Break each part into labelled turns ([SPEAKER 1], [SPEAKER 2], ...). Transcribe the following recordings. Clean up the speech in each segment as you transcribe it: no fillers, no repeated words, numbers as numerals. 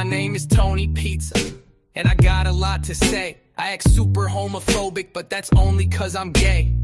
[SPEAKER 1] name is Tony Pizza, and I got a lot to say. I act super homophobic, but that's only cause I'm gay.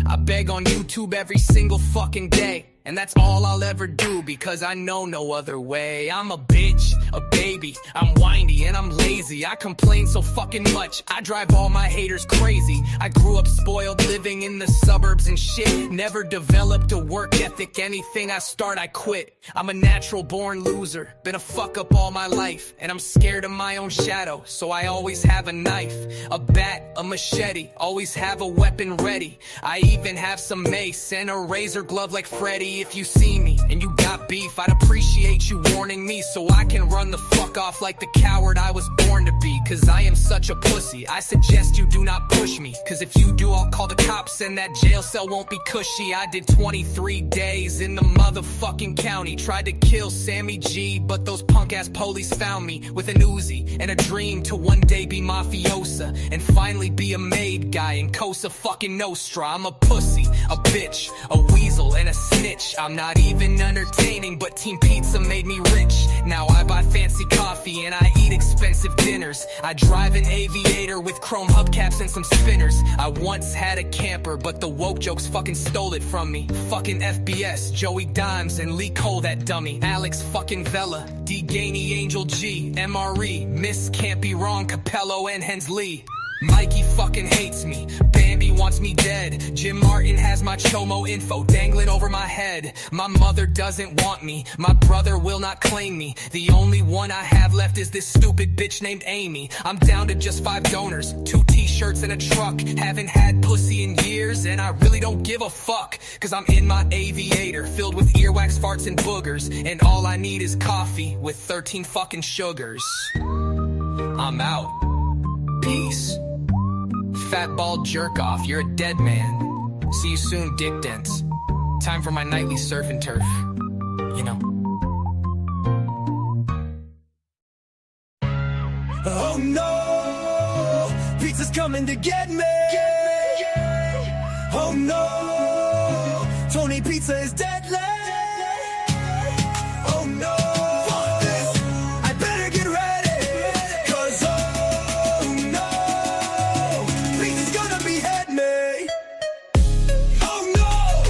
[SPEAKER 1] I beg on YouTube every single fucking day, and that's all I'll ever do because I know no other way. I'm a bitch, a baby, I'm whiny and I'm lazy. I complain so fucking much, I drive all my haters crazy. I grew up spoiled, living in the suburbs and shit. Never developed a work ethic, anything I start I quit. I'm a natural born loser, been a fuck up all my life, and I'm scared of my own shadow, so I always have a knife, a bat, a machete, always have a weapon ready. I even have some mace and a razor glove like Freddy. If you see me and you got beef, I'd appreciate you warning me so I can run the fuck off like the coward I was born to be. Cause I am such a pussy, I suggest you do not push me, cause if you do I'll call the cops and that jail cell won't be cushy. I did 23 days in the motherfucking county, tried to kill Sammy G, but those punk ass police found me with an Uzi and a dream to one day be mafiosa and finally be a made guy in Cosa fucking Nostra. I'm a pussy, a bitch, a weasel and a snitch. I'm not even entertaining, but Team Pizza made me rich. Now I buy fancy coffee and I eat expensive dinners. I drive an aviator with chrome hubcaps and some spinners. I once had a camper, but the woke jokes fucking stole it from me. Fucking FBS, Joey Dimes and Lee Cole that dummy. Alex fucking Vela, D Gainey, Angel G, MRE, Miss Can't Be Wrong, Capello and Hensley. Mikey fucking hates me, Bambi wants me dead, Jim Martin has my chomo info dangling over my head. My mother doesn't want me, my brother will not claim me. The only one I have left is this stupid bitch named Amy. I'm down to just 5 donors, 2 t-shirts and a truck. Haven't had pussy in years and I really don't give a fuck, cause I'm in my aviator filled with earwax, farts and boogers, and all I need is coffee with 13 fucking sugars. I'm out. Peace. Fat bald jerk off, you're a dead man. See you soon, dick dents. Time for my nightly surf and turf, you know.
[SPEAKER 2] Oh no, pizza's coming to get me. Oh no, Tony Pizza is deadly. Oh no, fuck this, I better get ready, cause oh no, pizza's gonna behead me. Oh no,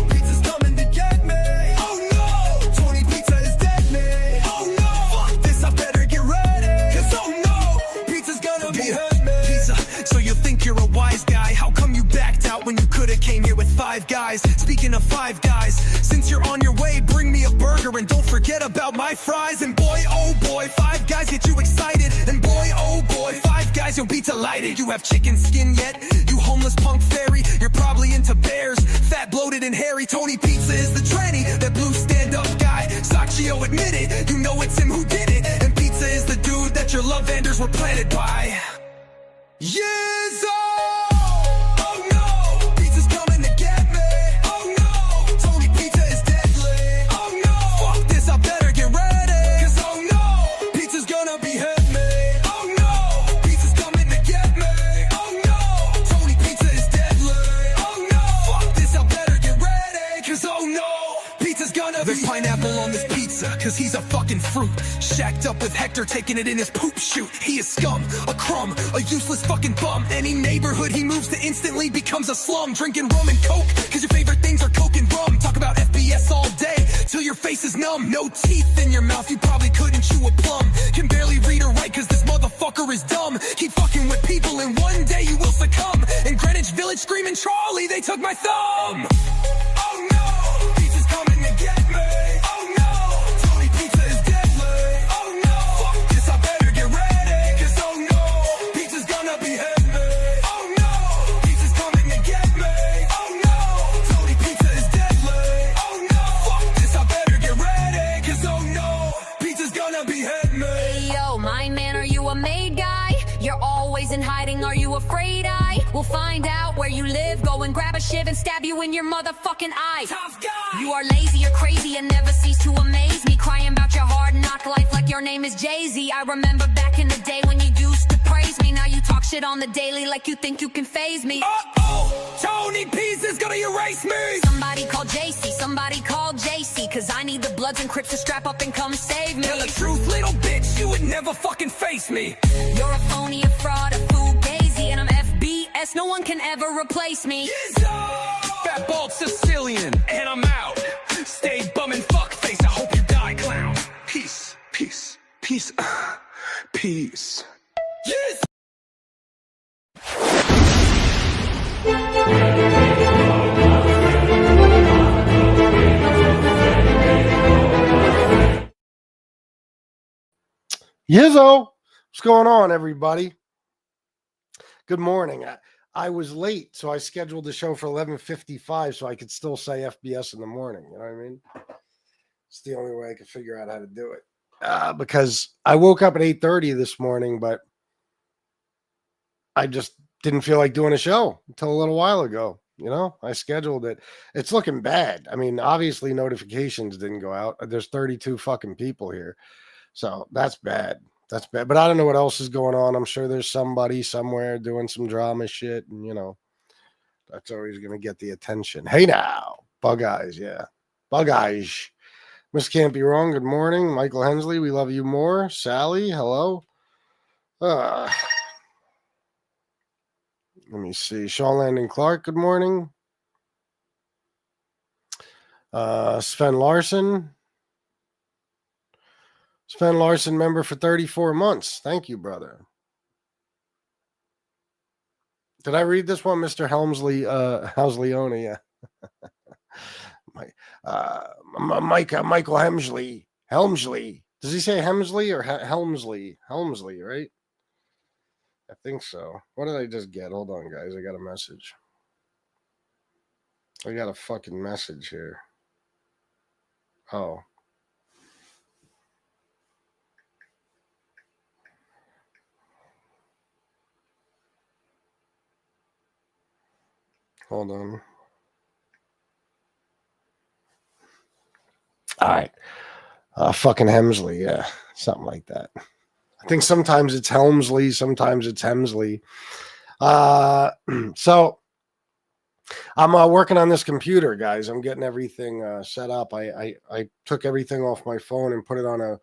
[SPEAKER 2] pizza's coming to get me. Oh no, Tony Pizza is deadly. Oh no, fuck this, I better get ready, cause oh no, pizza's gonna behead me. Pizza, so you think you're a wise guy? How come you backed out when you could've came here with 5 guys? Speaking of 5 guys, since you're on your way, bring me a burger and don't forget about my fries. And boy, oh boy, 5 guys get you excited. And boy, oh boy, 5 guys, you'll be delighted. You have chicken skin yet? You homeless punk fairy? You're probably into bears, fat, bloated, and hairy. Tony Pizza is the tranny, that blue stand-up guy. Sacchio admitted, you know it's him who did it. And Pizza is the dude that your love vanders were planted by. Yes, oh no, pizza's coming to get me. Oh no, Tony Pizza is deadly. Oh no, fuck this, I better get ready, cause oh no, pizza's gonna behead me. Oh no, pizza's coming to get me. Oh no, Tony Pizza is deadly. Oh no, fuck this, I better get ready, cause oh no, pizza's gonna There's pineapple on this pizza, cause he's a fucking fruit. Shacked up with Hector, taking it in his poop chute. He is scum, a crumb, a useless fucking bum. Any neighborhood he moves to instantly becomes a slum. Drinking rum and coke, cause your favorite things are coke and rum. Talk about FBS all day, till your face is numb. No teeth in your mouth, you probably couldn't chew a plum. Can barely read or write, cause this motherfucker is dumb. Keep fucking with people and one day you will succumb. In Greenwich Village screaming, Charlie, they took my thumb. Oh no, pizza's coming to get me. Oh no, Tony Pizza is deadly. Oh no, fuck this, I better get ready, cause oh no, pizza's gonna behead me. Oh no, pizza's coming to get me. Oh no, Tony Pizza is deadly. Oh no, fuck this, I better get ready, cause oh no, pizza's gonna behead me.
[SPEAKER 3] Hey yo, my man, are you a made guy? You're always in hiding, are you afraid I will find out where you live? Go and grab a shiv and stab you in your motherfucking eye.
[SPEAKER 2] Tough guy!
[SPEAKER 3] You are lazy, you're crazy, and never cease to amaze me. Crying about your hard knock life like your name is Jay-Z. I remember back in the day when you used to praise me. Now you talk shit on the daily like you think you can phase me.
[SPEAKER 2] Uh-oh, Tony P's is gonna erase me.
[SPEAKER 3] Somebody call JC, somebody call JC, cause I need the Bloods and Crips to strap up and come save me.
[SPEAKER 2] Tell the truth, little bitch, you would never fucking face me.
[SPEAKER 3] You're a phony, a fraud, a fugazi, and I'm FBS, no one can ever replace me.
[SPEAKER 2] Fat Bald-Sicilian, and I'm out. Stay bumming fuckface, I hope you die, clown. Peace, peace, peace, peace. Yes!
[SPEAKER 4] Yizzo, what's going on, everybody? Good morning. I was late, so I scheduled the show for 11:55 so I could still say FBS in the morning. You know what I mean? It's the only way I could figure out how to do it. Because I woke up at 8:30 this morning, but I just didn't feel like doing a show until a little while ago. You know, I scheduled it. It's looking bad. I mean, obviously notifications didn't go out. There's 32 fucking people here. So that's bad. That's bad. But I don't know what else is going on. I'm sure there's somebody somewhere doing some drama shit. And, you know, that's always going to get the attention. Hey now, Bug Eyes. Yeah. Bug Eyes. Miss Can't Be Wrong. Good morning. Michael Hensley. We love you more. Sally. Hello. Let me see. Sean Landon Clark. Good morning. Sven Larson. Sven Larson, member for 34 months. Thank you, brother. Did I read this one, Mr. Helmsley? Helmsleone, yeah. Michael Helmsley. Helmsley. Does he say Helmsley or Helmsley? Helmsley, right? I think so. What did I just get? Hold on, guys. I got a message. I got a fucking message here. Oh. Hold on. All right. Fucking Hemsley. Yeah. Something like that. I think sometimes it's Helmsley. Sometimes it's Hemsley. So I'm working on this computer, guys. I'm getting everything set up. I took everything off my phone and put it on a,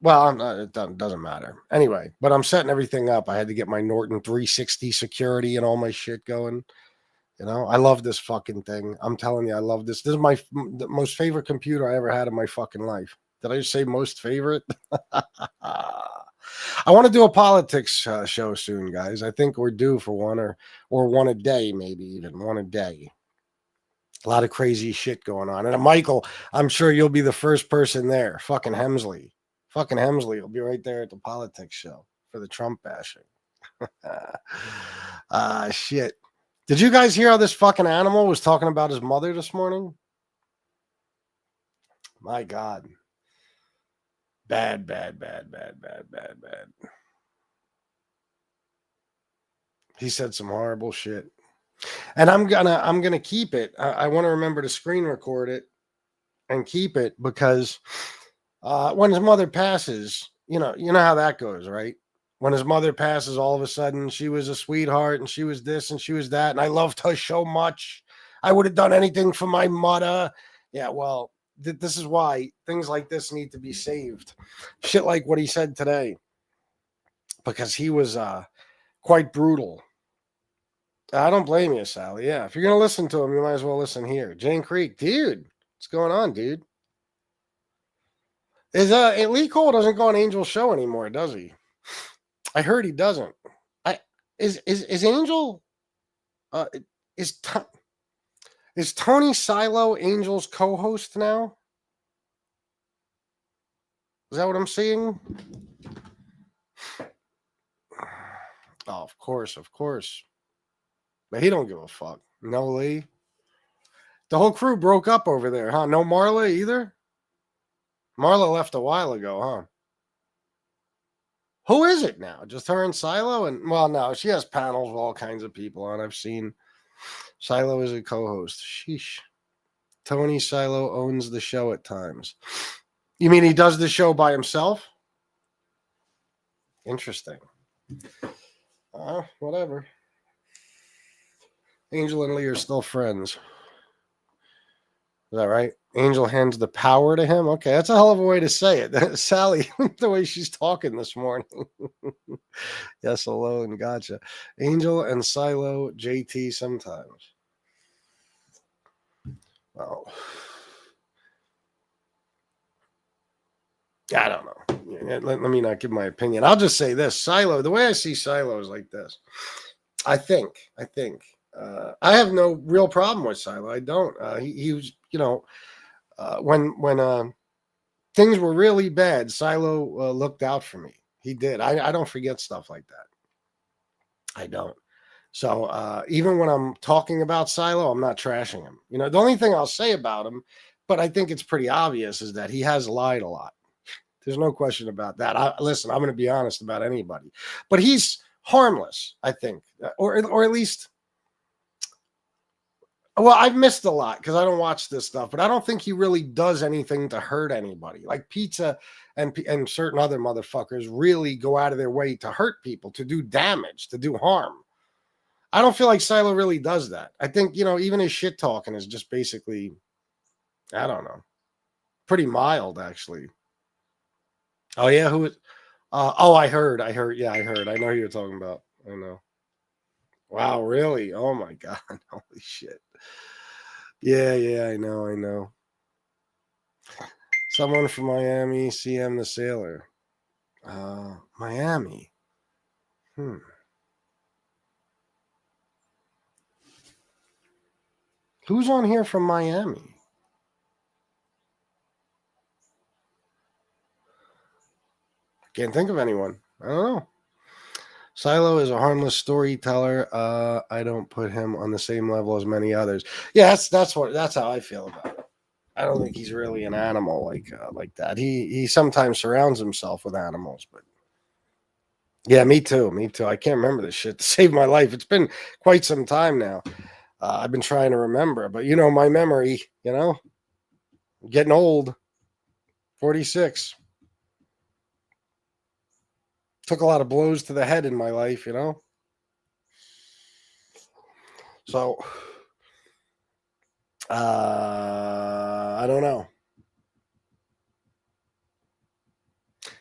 [SPEAKER 4] it doesn't matter. Anyway, but I'm setting everything up. I had to get my Norton 360 security and all my shit going. You know, I love this fucking thing. I'm telling you, I love this. This is the most favorite computer I ever had in my fucking life. Did I just say most favorite? I want to do a politics show soon, guys. I think we're due for one or one a day, maybe even one a day. A lot of crazy shit going on. And Michael, I'm sure you'll be the first person there. Fucking Hemsley. Fucking Hemsley will be right there at the politics show for the Trump bashing. Shit. Did you guys hear how this fucking animal was talking about his mother this morning? My God. Bad. He said some horrible shit. And I'm gonna keep it. I want to remember to screen record it and keep it because when his mother passes, you know how that goes, right? When his mother passes, all of a sudden she was a sweetheart and she was this and she was that. And I loved her so much. I would have done anything for my mother. Yeah, well, this is why things like this need to be saved. Shit like what he said today. Because he was quite brutal. I don't blame you, Sally. Yeah, if you're going to listen to him, you might as well listen here. Jane Creek, dude, what's going on, dude? Lee Cole doesn't go on Angel's show anymore, does he? I heard he doesn't. Is Angel is Tony Silo Angel's co-host now? Is that what I'm seeing? Oh, of course. But he don't give a fuck. No Lee. The whole crew broke up over there, huh? No Marla either? Marla left a while ago, huh? Who is it now? Just her and Silo? And well, no, she has panels with all kinds of people on. I've seen Silo as a co-host. Sheesh. Tony Silo owns the show at times. You mean he does the show by himself? Interesting. Whatever. Angel and Lee are still friends. Is that right? Angel hands the power to him. Okay, that's a hell of a way to say it. Sally, the way she's talking this morning. Yes, alone. Gotcha. Angel and Silo, JT sometimes. Oh. I don't know. Let me not give my opinion. I'll just say this. Silo, the way I see Silo is like this. I think. I have no real problem with Silo. I don't. He was, when things were really bad, Silo looked out for me. He did. I don't forget stuff like that. I don't. So even when I'm talking about Silo, I'm not trashing him. The only thing I'll say about him, but I think it's pretty obvious, is that he has lied a lot. There's no question about that. Listen, I'm going to be honest about anybody, but he's harmless, I think, or at least. Well, I've missed a lot because I don't watch this stuff, but I don't think he really does anything to hurt anybody. Like Pizza and certain other motherfuckers really go out of their way to hurt people, to do damage, to do harm. I don't feel like Silo really does that. I think, even his shit talking is just basically, I don't know, pretty mild, actually. Oh, yeah. Who is? I heard. Yeah, I heard. I know who you're talking about. I know. Wow, really? Oh, my God. Holy shit. Yeah, I know. Someone from Miami, CM the Sailor. Miami. Who's on here from Miami? Can't think of anyone. I don't know. Silo is a harmless storyteller. I don't put him on the same level as many others. Yeah, that's how I feel about it. I don't think he's really an animal like that. He sometimes surrounds himself with animals, but yeah, me too. I can't remember this shit to save my life. It's been quite some time now. I've been trying to remember, but my memory, getting old. 46. Took a lot of blows to the head in my life, So, I don't know.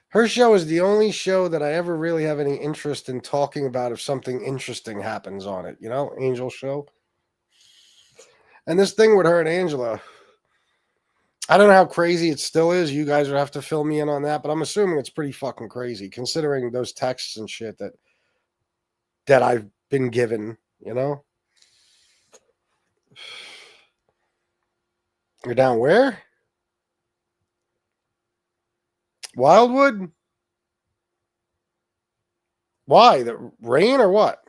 [SPEAKER 4] Her show is the only show that I ever really have any interest in talking about if something interesting happens on it, Angel show. And this thing with her and Angela, I don't know how crazy it still is. You guys would have to fill me in on that, but I'm assuming it's pretty fucking crazy considering those texts and shit that I've been given, You're down where? Wildwood? Why? The rain or what?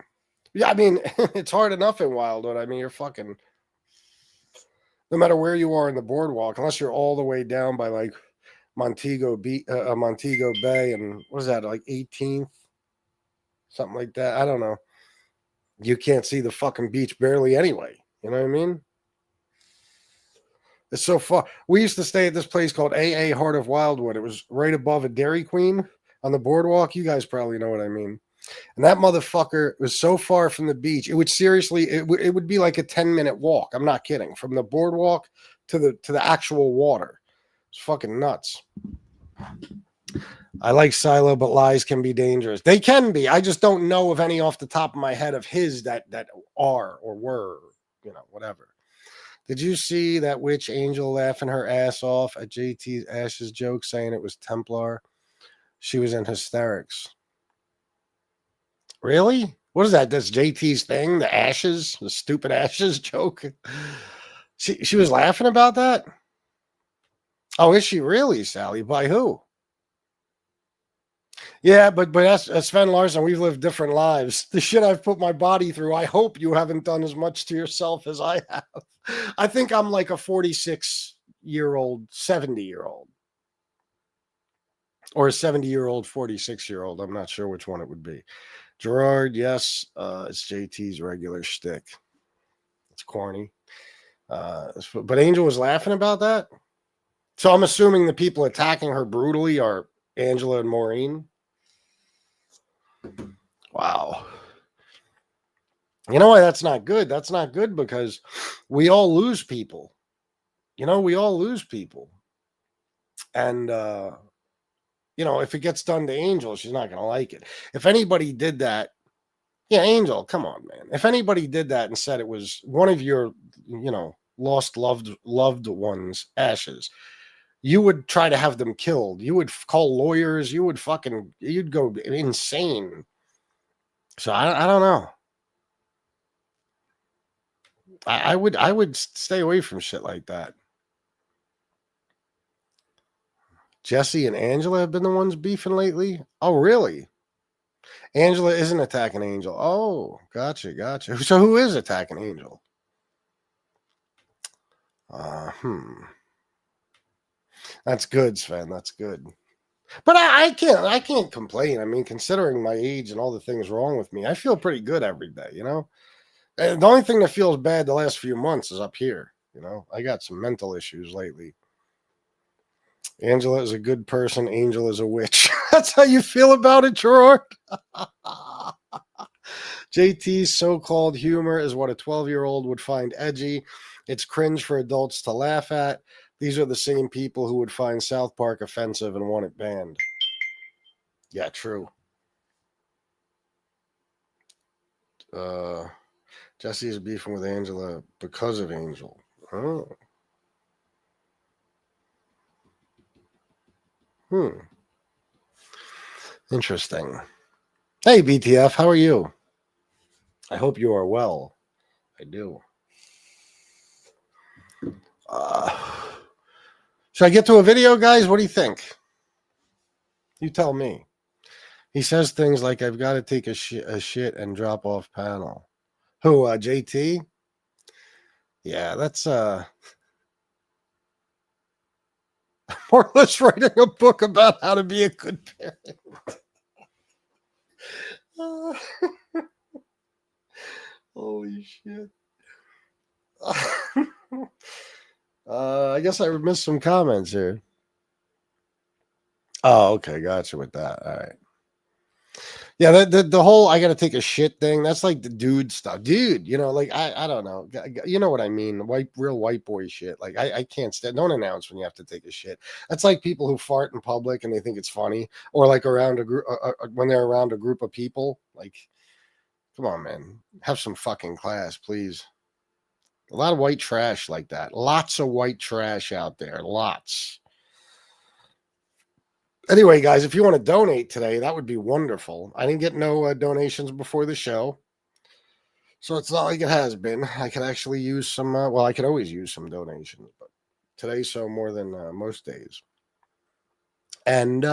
[SPEAKER 4] Yeah, I mean, it's hard enough in Wildwood. I mean, you're fucking... No matter where you are in the boardwalk, unless you're all the way down by like Montego Bay and what is that, like 18th? Something like that. I don't know. You can't see the fucking beach barely anyway. You know what I mean? It's so far. We used to stay at this place called AA Heart of Wildwood. It was right above a Dairy Queen on the boardwalk. You guys probably know what I mean. And that motherfucker was so far from the beach. It would seriously, it would be like a 10-minute walk. I'm not kidding. From the boardwalk to the actual water. It's fucking nuts. I like Silo, but lies can be dangerous. They can be. I just don't know of any off the top of my head of his that are or were, whatever. Did you see that witch Angel laughing her ass off at JT's Ashes joke saying it was Templar? She was in hysterics. Really? What is that? That's JT's thing? The Ashes? The stupid Ashes joke? She was laughing about that? Oh, is she really, Sally? By who? Yeah, but as Sven Larson, we've lived different lives. The shit I've put my body through, I hope you haven't done as much to yourself as I have. I think I'm like a 46-year-old, 70-year-old. Or a 70-year-old, 46-year-old. I'm not sure which one it would be. Gerard, yes, it's JT's regular shtick. It's corny. But Angel was laughing about that? So I'm assuming the people attacking her brutally are Angela and Maureen. Wow. You know why that's not good? That's not good because we all lose people. You know, we all lose people. And, you know, if it gets done to Angel, she's not going to like it. If anybody did that, yeah, Angel, come on, man. If anybody did that and said it was one of your, you know, lost loved ones' ashes, you would try to have them killed. You would call lawyers. You'd go insane. So I don't know. I would stay away from shit like that. Jesse and Angela have been the ones beefing lately. Oh, really? Angela isn't attacking Angel. Oh, gotcha. So who is attacking Angel? That's good, Sven. That's good. But I can't complain. I mean, considering my age and all the things wrong with me, I feel pretty good every day, you know? And the only thing that feels bad the last few months is up here. You know, I got some mental issues lately. Angela is a good person. Angel is a witch. That's how you feel about it, Gerard? JT's so-called humor is what a 12-year-old would find edgy. It's cringe for adults to laugh at. These are the same people who would find South Park offensive and want it banned. Yeah, true. Jesse is beefing with Angela because of Angel. Oh. Interesting. Hey, BTF, how are you? I hope you are well. I do. Should I get to a video, guys? What do you think? You tell me. He says things like, I've got to take a shit and drop off panel. Who, JT? Yeah, that's more or less writing a book about how to be a good parent. Holy shit. I guess I missed some comments here. Oh, okay. Gotcha with that. All right. Yeah, the whole I got to take a shit thing, that's like the dude stuff. Dude, you know, like I don't know. You know what I mean? Real white boy shit. Like I can't stand. Don't announce when you have to take a shit. That's like people who fart in public and they think it's funny, or like around a group when they're around a group of people. Like, come on, man. Have some fucking class, please. A lot of white trash like that. Lots of white trash out there. Lots. Anyway, guys, if you want to donate today, that would be wonderful. I didn't get no donations before the show, so it's not like it has been. I could actually use some, well, I could always use some donations, but today so more than most days. And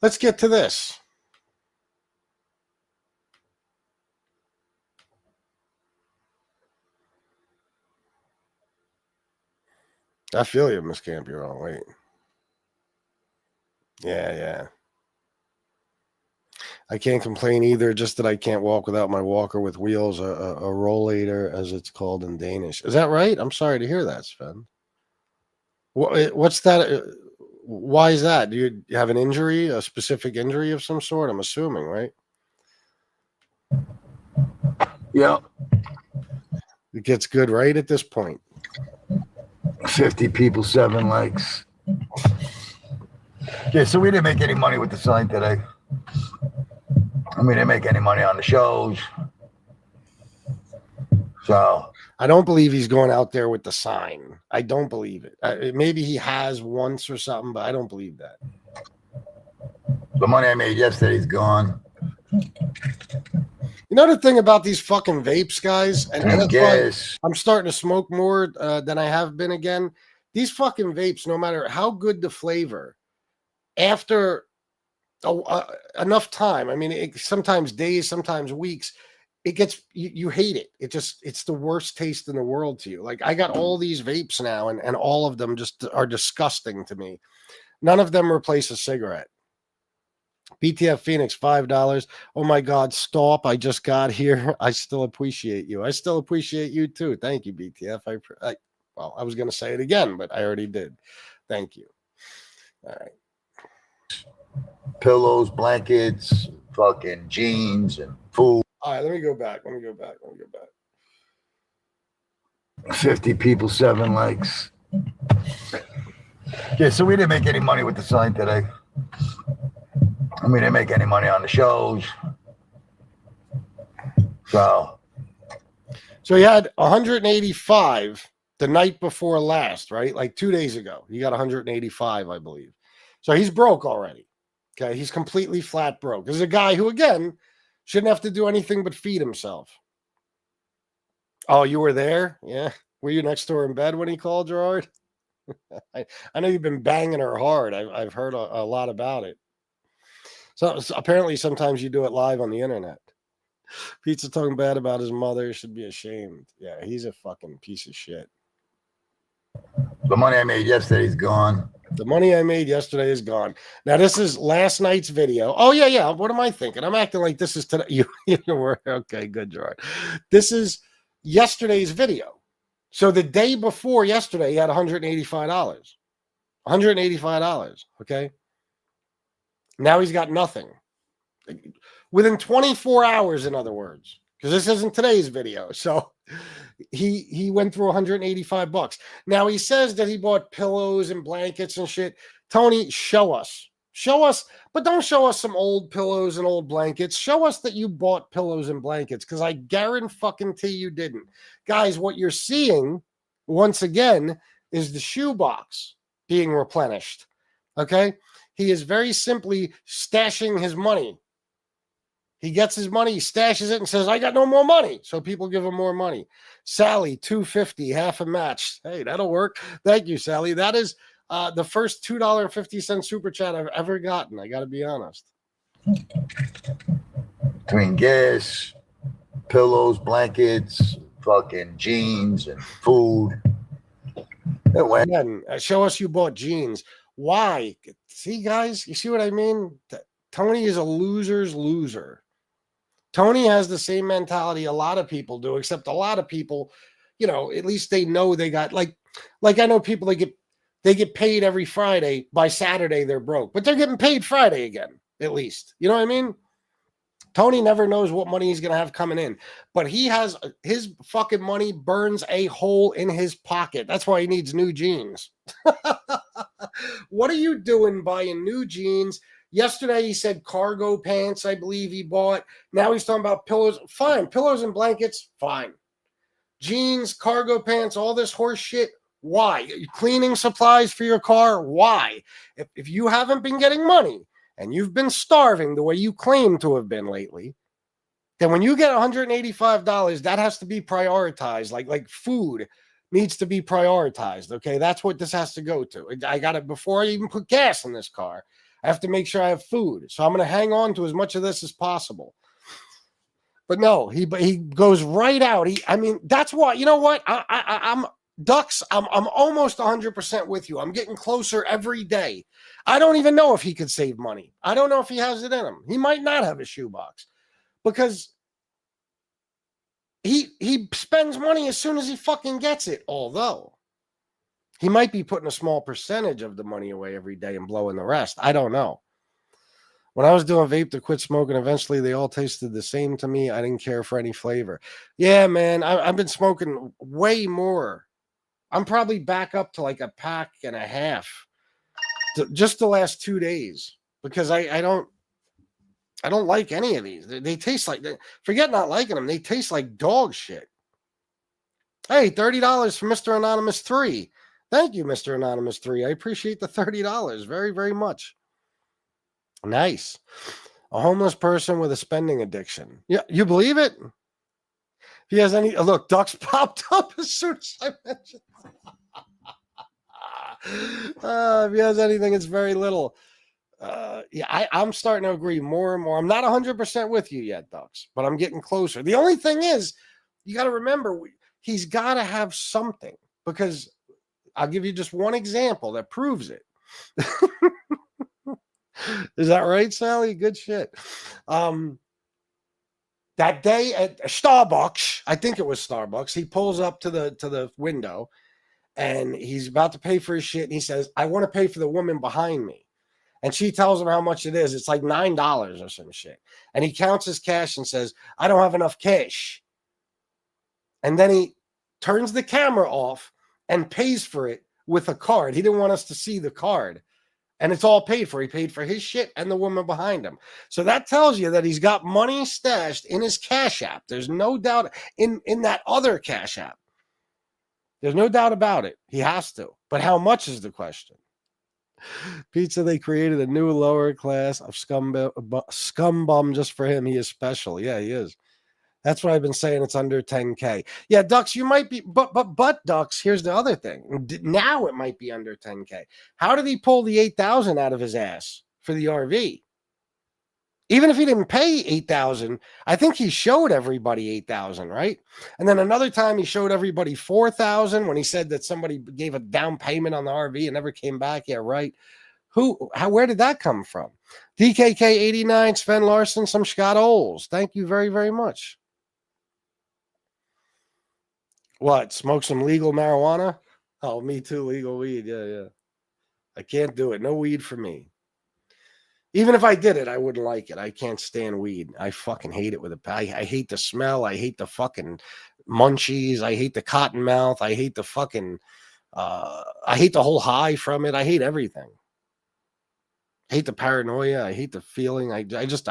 [SPEAKER 4] let's get to this. I feel you, Miss Campion. Wait. Yeah. I can't complain either, just that I can't walk without my walker with wheels, a rollator, as it's called in Danish. Is that right? I'm sorry to hear that, Sven. What's that? Why is that? Do you have an injury, a specific injury of some sort? I'm assuming, right?
[SPEAKER 5] Yeah.
[SPEAKER 4] It gets good right at this point.
[SPEAKER 5] 50 people, 7 likes. Okay, so we didn't make any money with the sign today. I mean, didn't make any money on the shows. So
[SPEAKER 4] I don't believe he's going out there with the sign. I don't believe it. Maybe he has once or something, but I don't believe that.
[SPEAKER 5] The money I made yesterday's gone.
[SPEAKER 4] You know the thing about these fucking vapes, guys? And that's why I'm starting to smoke more than I have been again. These fucking vapes, no matter how good the flavor, after enough time, I mean, sometimes days, sometimes weeks, it gets, you hate it. It's the worst taste in the world to you. Like, I got all these vapes now, and all of them just are disgusting to me. None of them replace a cigarette. BTF Phoenix, $5. Oh my God, stop. I just got here. I still appreciate you. I still appreciate you too. Thank you, BTF. Well, I was going to say it again, but I already did. Thank you. All right.
[SPEAKER 5] Pillows, blankets, fucking jeans and food.
[SPEAKER 4] All right, let me go back.
[SPEAKER 5] 50 people, 7 likes. Yeah, so we didn't make any money with the sign today. And we didn't make any money on the shows. So
[SPEAKER 4] he had 185 the night before last, right? Like 2 days ago. He got 185, I believe. So he's broke already. Okay, he's completely flat broke. This is a guy who, again, shouldn't have to do anything but feed himself. Oh, you were there? Yeah. Were you next to her in bed when he called, Gerard? I know you've been banging her hard. I've heard a lot about it. So apparently sometimes you do it live on the internet. Pizza talking bad about his mother, should be ashamed. Yeah, he's a fucking piece of shit.
[SPEAKER 5] the money I made yesterday is gone.
[SPEAKER 4] The money I made yesterday is gone. Now, this is last night's video. Oh, yeah. What am I thinking? I'm acting like this is today. You were okay. Good, Gerard. This is yesterday's video. So the day before yesterday, he had $185. $185. Okay. Now he's got nothing. Within 24 hours, in other words, because this isn't today's video. So he went through $185. Now he says that he bought pillows and blankets and shit. Tony, show us, but don't show us some old pillows and old blankets. Show us that you bought pillows and blankets, because I guarantee you didn't. Guys, what you're seeing once again is the shoebox being replenished. Okay, he is very simply stashing his money. He gets his money, he stashes it, and says, I got no more money. So people give him more money. Sally, $2.50, half a match. Hey, that'll work. Thank you, Sally. That is the first $2.50 super chat I've ever gotten. I got to be honest.
[SPEAKER 5] Between gas, pillows, blankets, fucking jeans, and food.
[SPEAKER 4] Again, show us you bought jeans. Why? See, guys, you see what I mean? Tony is a loser's loser. Tony has the same mentality a lot of people do, except a lot of people, at least they know they got like I know people they get paid every Friday. By Saturday they're broke, but they're getting paid Friday again, at least. You know what I mean? Tony never knows what money he's going to have coming in, but he has his fucking money burns a hole in his pocket. That's why he needs new jeans. What are you doing buying new jeans? Yesterday, he said cargo pants, I believe he bought. Now he's talking about pillows. Fine. Pillows and blankets, fine. Jeans, cargo pants, all this horse shit. Why? Cleaning supplies for your car. Why? If you haven't been getting money and you've been starving the way you claim to have been lately, then when you get $185, that has to be prioritized. Like food needs to be prioritized. Okay, that's what this has to go to. I got it before I even put gas in this car. I have to make sure I have food. So I'm going to hang on to as much of this as possible. But no, he goes right out. That's why, you know what? I'm Ducks. I'm almost 100% with you. I'm getting closer every day. I don't even know if he could save money. I don't know if he has it in him. He might not have a shoebox because he spends money as soon as he fucking gets it. Although he might be putting a small percentage of the money away every day and blowing the rest. I don't know. When I was doing vape to quit smoking, eventually they all tasted the same to me. I didn't care for any flavor. Yeah, man, I've been smoking way more. I'm probably back up to like a pack and a half just the last 2 days because I don't like any of these. They taste like, forget not liking them. They taste like dog shit. Hey, $30 for Mr. Anonymous 3. Thank you, Mr. Anonymous 3. I appreciate the $30 very, very much. Nice. A homeless person with a spending addiction. Yeah, you believe it? If he has any, look, Ducks popped up as soon as I mentioned. If he has anything, it's very little. I'm starting to agree more and more. I'm not 100% with you yet, Ducks, but I'm getting closer. The only thing is, you got to remember, he's got to have something because I'll give you just one example that proves it. Is that right, Sally? Good shit. That day at Starbucks, I think it was Starbucks, he pulls up to the window and he's about to pay for his shit. And he says, I want to pay for the woman behind me. And she tells him how much it is. It's like $9 or some shit. And he counts his cash and says, I don't have enough cash. And then he turns the camera off and pays for it with a card. He didn't want us to see the card. And it's all paid for. He paid for his shit and the woman behind him. So that tells you that he's got money stashed in his Cash App. There's no doubt in that other Cash App. There's no doubt about it. He has to. But how much is the question? Pizza, they created a new lower class of scum bum just for him. He is special. Yeah, he is. That's what I've been saying. It's under 10K. Yeah, Ducks, you might be, but Ducks, here's the other thing. Now it might be under 10K. How did he pull the 8,000 out of his ass for the RV? Even if he didn't pay 8,000, I think he showed everybody 8,000, right? And then another time he showed everybody 4,000 when he said that somebody gave a down payment on the RV and never came back. Yeah, right. Where did that come from? DKK 89, Sven Larson, some Scott Oles. Thank you very, very much. What? Smoke some legal marijuana? Oh, me too. Legal weed. Yeah. I can't do it. No weed for me. Even if I did it, I wouldn't like it. I can't stand weed. I fucking hate it with a I hate the smell. I hate the fucking munchies. I hate the cotton mouth. I hate the fucking I hate the whole high from it. I hate everything. I hate the paranoia. I hate the feeling. I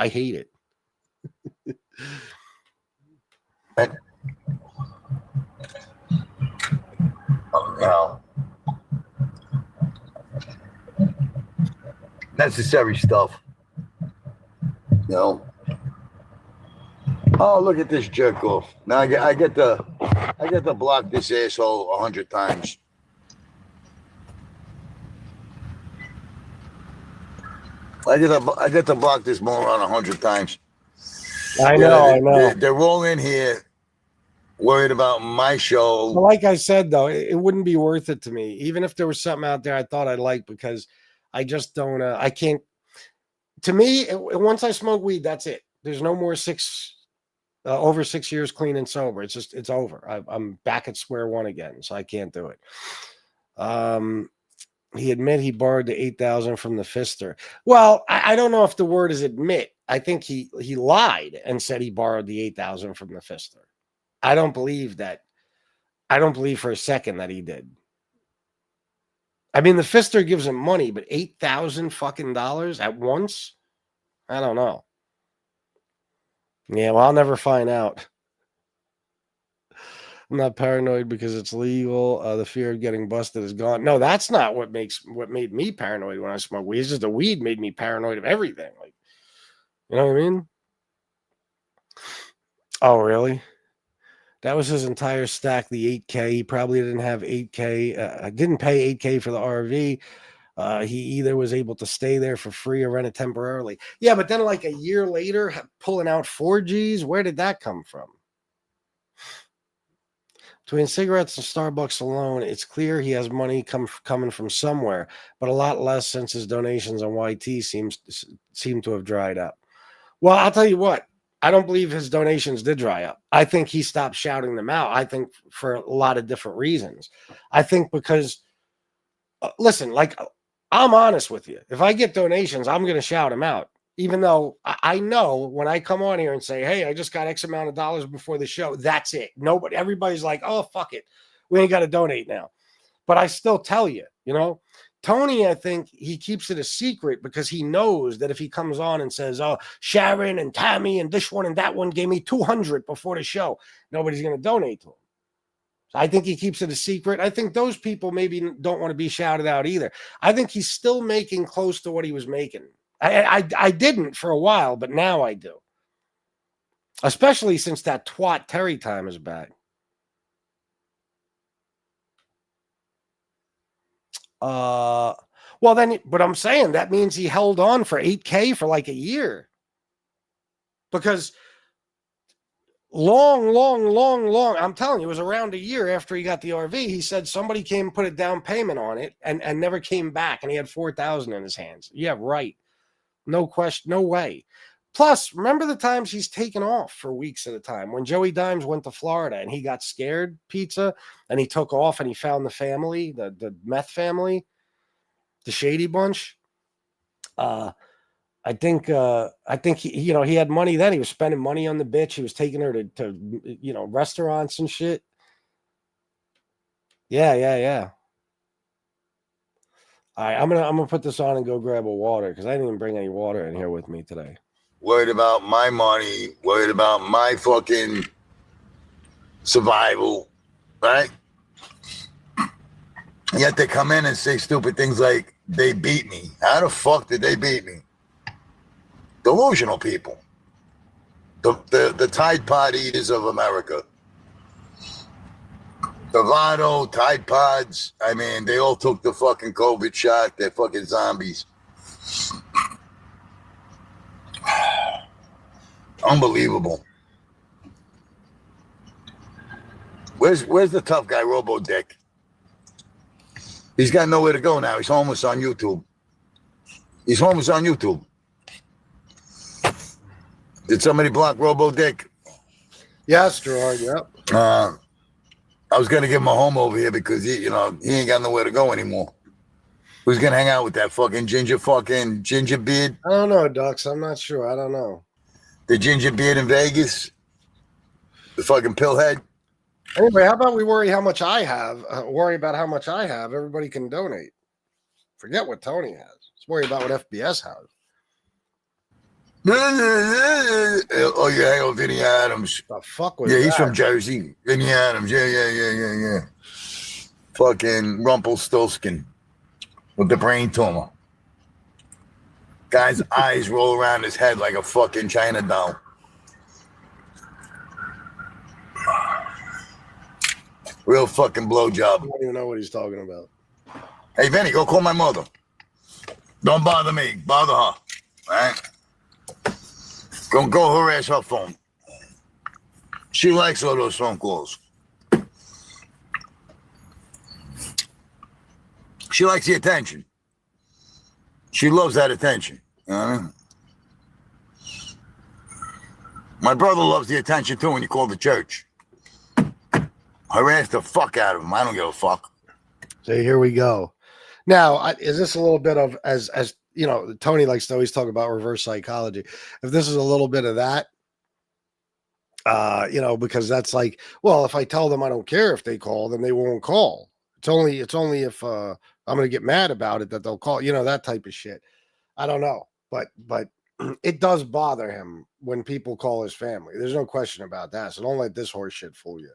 [SPEAKER 4] hate it.
[SPEAKER 5] Necessary stuff. Oh, look at this jerk off. Now I get to block this asshole 100 times. I get to block this moron 100 times.
[SPEAKER 4] I know.
[SPEAKER 5] They're all in here worried about my show.
[SPEAKER 4] Well, like I said, though, it wouldn't be worth it to me, even if there was something out there I thought I'd like, because I just don't. I can't. To me, once I smoke weed, that's it. There's no more over 6 years clean and sober. It's over. I'm back at square one again, so I can't do it. He admitted he borrowed the 8,000 from the fister. Well, I don't know if the word is admit. I think he lied and said he borrowed the 8,000 from the fister. I don't believe that. I don't believe for a second that he did. I mean, the fister gives him money, but $8,000 fucking dollars at once? I don't know. Yeah, well, I'll never find out. I'm not paranoid because it's legal. The fear of getting busted is gone. No, that's not what made me paranoid when I smoke weed. It's just the weed made me paranoid of everything. Like, you know what I mean? Oh, really? That was his entire stack, the 8K. He probably didn't have 8K. Didn't pay 8K for the RV. He either was able to stay there for free or rent it temporarily. Yeah, but then like a year later, pulling out 4Gs, where did that come from? Between cigarettes and Starbucks alone, it's clear he has money coming from somewhere, but a lot less since his donations on YT seem to have dried up. Well, I'll tell you what. I don't believe his donations did dry up. I think he stopped shouting them out. I think for a lot of different reasons. I think because, listen, like, I'm honest with you. If I get donations, I'm going to shout them out. Even though I know when I come on here and say, hey, I just got X amount of dollars before the show, that's it. Everybody's like, oh, fuck it. We ain't got to donate now. But I still tell you, Tony, I think he keeps it a secret because he knows that if he comes on and says, oh, Sharon and Tammy and this one and that one gave me 200 before the show, nobody's going to donate to him. So I think he keeps it a secret. I think those people maybe don't want to be shouted out either. I think he's still making close to what he was making. I didn't for a while, but now I do. Especially since that twat Terry time is back. Well, then, but I'm saying that means he held on for 8K for like a year. Because long, I'm telling you, it was around a year after he got the RV. He said somebody came and put a down payment on it and never came back. And he had 4,000 in his hands. Yeah, right. No question. No way. Plus, remember the times he's taken off for weeks at a time. When Joey Dimes went to Florida and he got scared, Pizza, and he took off and he found the family, the meth family, the Shady Bunch. I think he, he had money then. He was spending money on the bitch. He was taking her to restaurants and shit. Yeah. All right, I'm gonna put this on and go grab a water because I didn't even bring any water in here with me today.
[SPEAKER 5] Worried about my money, worried about my fucking survival, right? Yet they come in and say stupid things like they beat me. How the fuck did they beat me? Delusional people. The Tide Pod eaters of America. The Vado, Tide Pods, I mean, they all took the fucking COVID shot. They're fucking zombies. Unbelievable. Where's the tough guy, Robo Dick? He's got nowhere to go now. He's homeless on YouTube. He's homeless on YouTube. Did somebody block Robo Dick?
[SPEAKER 4] Yes, Gerard. Yep.
[SPEAKER 5] I was gonna give him a home over here because he ain't got nowhere to go anymore. Who's gonna hang out with that fucking ginger beard?
[SPEAKER 4] I don't know, Ducks. I'm not sure. I don't know.
[SPEAKER 5] The ginger beard in Vegas? The fucking pillhead?
[SPEAKER 4] Anyway, how about we worry how much I have? Worry about how much I have. Everybody can donate. Forget what Tony has. Let's worry about what FBS has.
[SPEAKER 5] Oh, you hang out with Vinny Adams.
[SPEAKER 4] The fuck was
[SPEAKER 5] Yeah,
[SPEAKER 4] that?
[SPEAKER 5] he's from Jersey. Vinny Adams. Yeah. Fucking Rumpelstiltskin with the brain tumor. Guy's eyes roll around his head like a fucking China doll. Real fucking blowjob.
[SPEAKER 4] I don't even know what he's talking about.
[SPEAKER 5] Hey, Vinny, go call my mother. Don't bother me. Bother her. All right? Go harass her phone. She likes all those phone calls. She likes the attention. She loves that attention. You know what I mean? My brother loves the attention too when you call the church. Harass the fuck out of him. I don't give a fuck.
[SPEAKER 4] So here we go. Now, is this a little bit of, as Tony likes to always talk about reverse psychology. If this is a little bit of that, because that's like, well, if I tell them I don't care if they call, then they won't call. It's only if I'm going to get mad about it that they'll call, that type of shit. I don't know, but it does bother him when people call his family. There's no question about that. So don't let this horse shit fool you.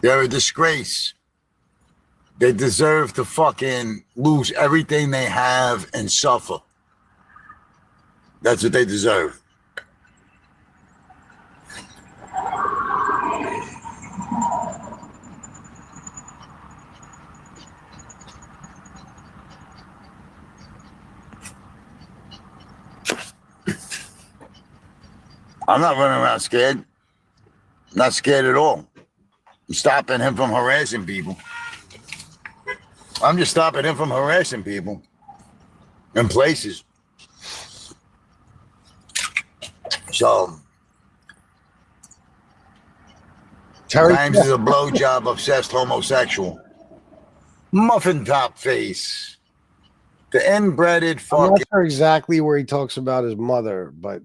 [SPEAKER 5] They're a disgrace. They deserve to fucking lose everything they have and suffer. That's what they deserve. I'm not running around scared. Not scared at all. I'm stopping him from harassing people. I'm just stopping him from harassing people in places. So, Rhymes is a blowjob obsessed homosexual. Muffin top face. The inbreded
[SPEAKER 4] I'm
[SPEAKER 5] fucking.
[SPEAKER 4] not sure exactly where he talks about his mother, but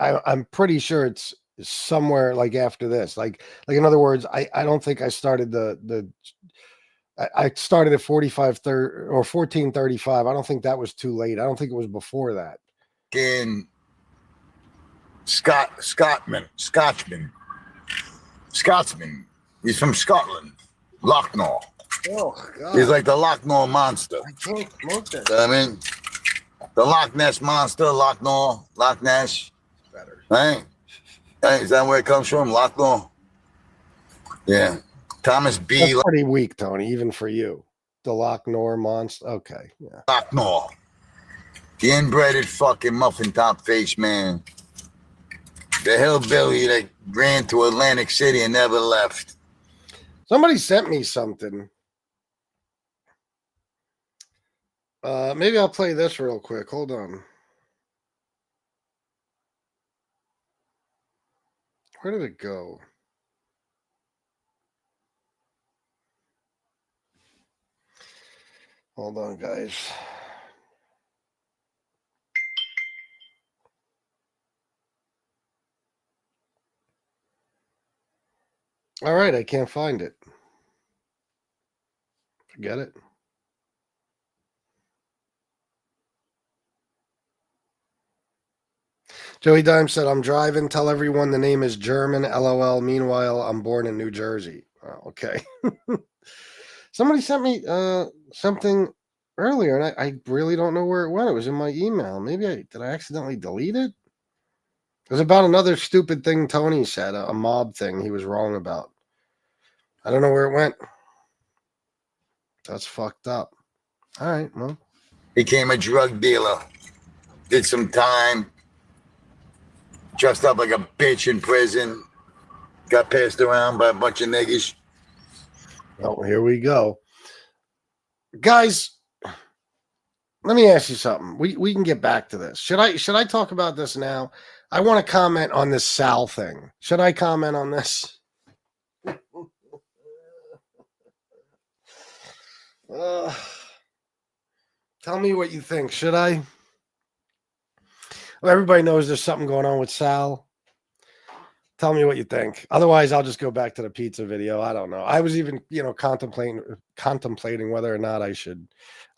[SPEAKER 4] I'm pretty sure it's somewhere like after this. Like in other words, I don't think I started I started at 45 or 1435. I don't think that was too late. I don't think it was before that.
[SPEAKER 5] In Scotsman. He's from Scotland. Lochnaw.
[SPEAKER 4] Oh God.
[SPEAKER 5] He's like the Lochnaw monster.
[SPEAKER 4] I can't smoke that.
[SPEAKER 5] I mean, the Loch Ness monster, Lochnaw, Loch Ness.
[SPEAKER 4] Better.
[SPEAKER 5] Right? Hey, is that where it comes from? Lochnaw? Yeah. Thomas B.
[SPEAKER 4] That's pretty weak, Tony, even for you. The Lochnaw monster. Okay. Yeah.
[SPEAKER 5] Lochnaw. The inbreded fucking muffin top face man. The hillbilly that ran to Atlantic City and never left.
[SPEAKER 4] Somebody sent me something. Maybe I'll play this real quick. Hold on. Where did it go? Hold on, guys. All right, I can't find it. Forget it. Joey Dime said, I'm driving. Tell everyone the name is German. LOL. Meanwhile, I'm born in New Jersey. Oh, okay. Somebody sent me something earlier, and I really don't know where it went. It was in my email. Maybe did I accidentally delete it? It was about another stupid thing Tony said, a mob thing he was wrong about. I don't know where it went. That's fucked up. All right, well.
[SPEAKER 5] Became a drug dealer. Did some time. Dressed up like a bitch in prison. Got passed around by a bunch of niggas.
[SPEAKER 4] Oh, here we go. Guys, let me ask you something. We can get back to this. Should I talk about this now? I want to comment on this Sal thing. Should I comment on this? Tell me what you think. Should I? Well, everybody knows there's something going on with Sal. Tell me what you think. Otherwise, I'll just go back to the pizza video. I don't know. I was even, contemplating whether or not I should.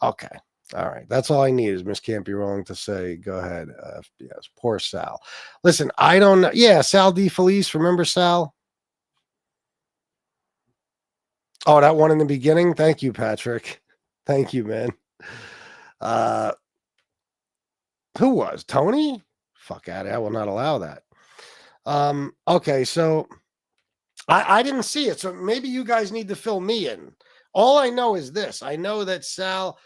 [SPEAKER 4] Okay. All right. That's all I need is Miss Can't Be Wrong to say, go ahead. FBS. Poor Sal. Listen, I don't know. Yeah, Sal D. Felice. Remember Sal? Oh, that one in the beginning? Thank you, Patrick. Thank you, man. Who was? Tony? Fuck out of here. I will not allow that. Okay, so I didn't see it, so maybe you guys need to fill me in. All I know is this. I know that Sal,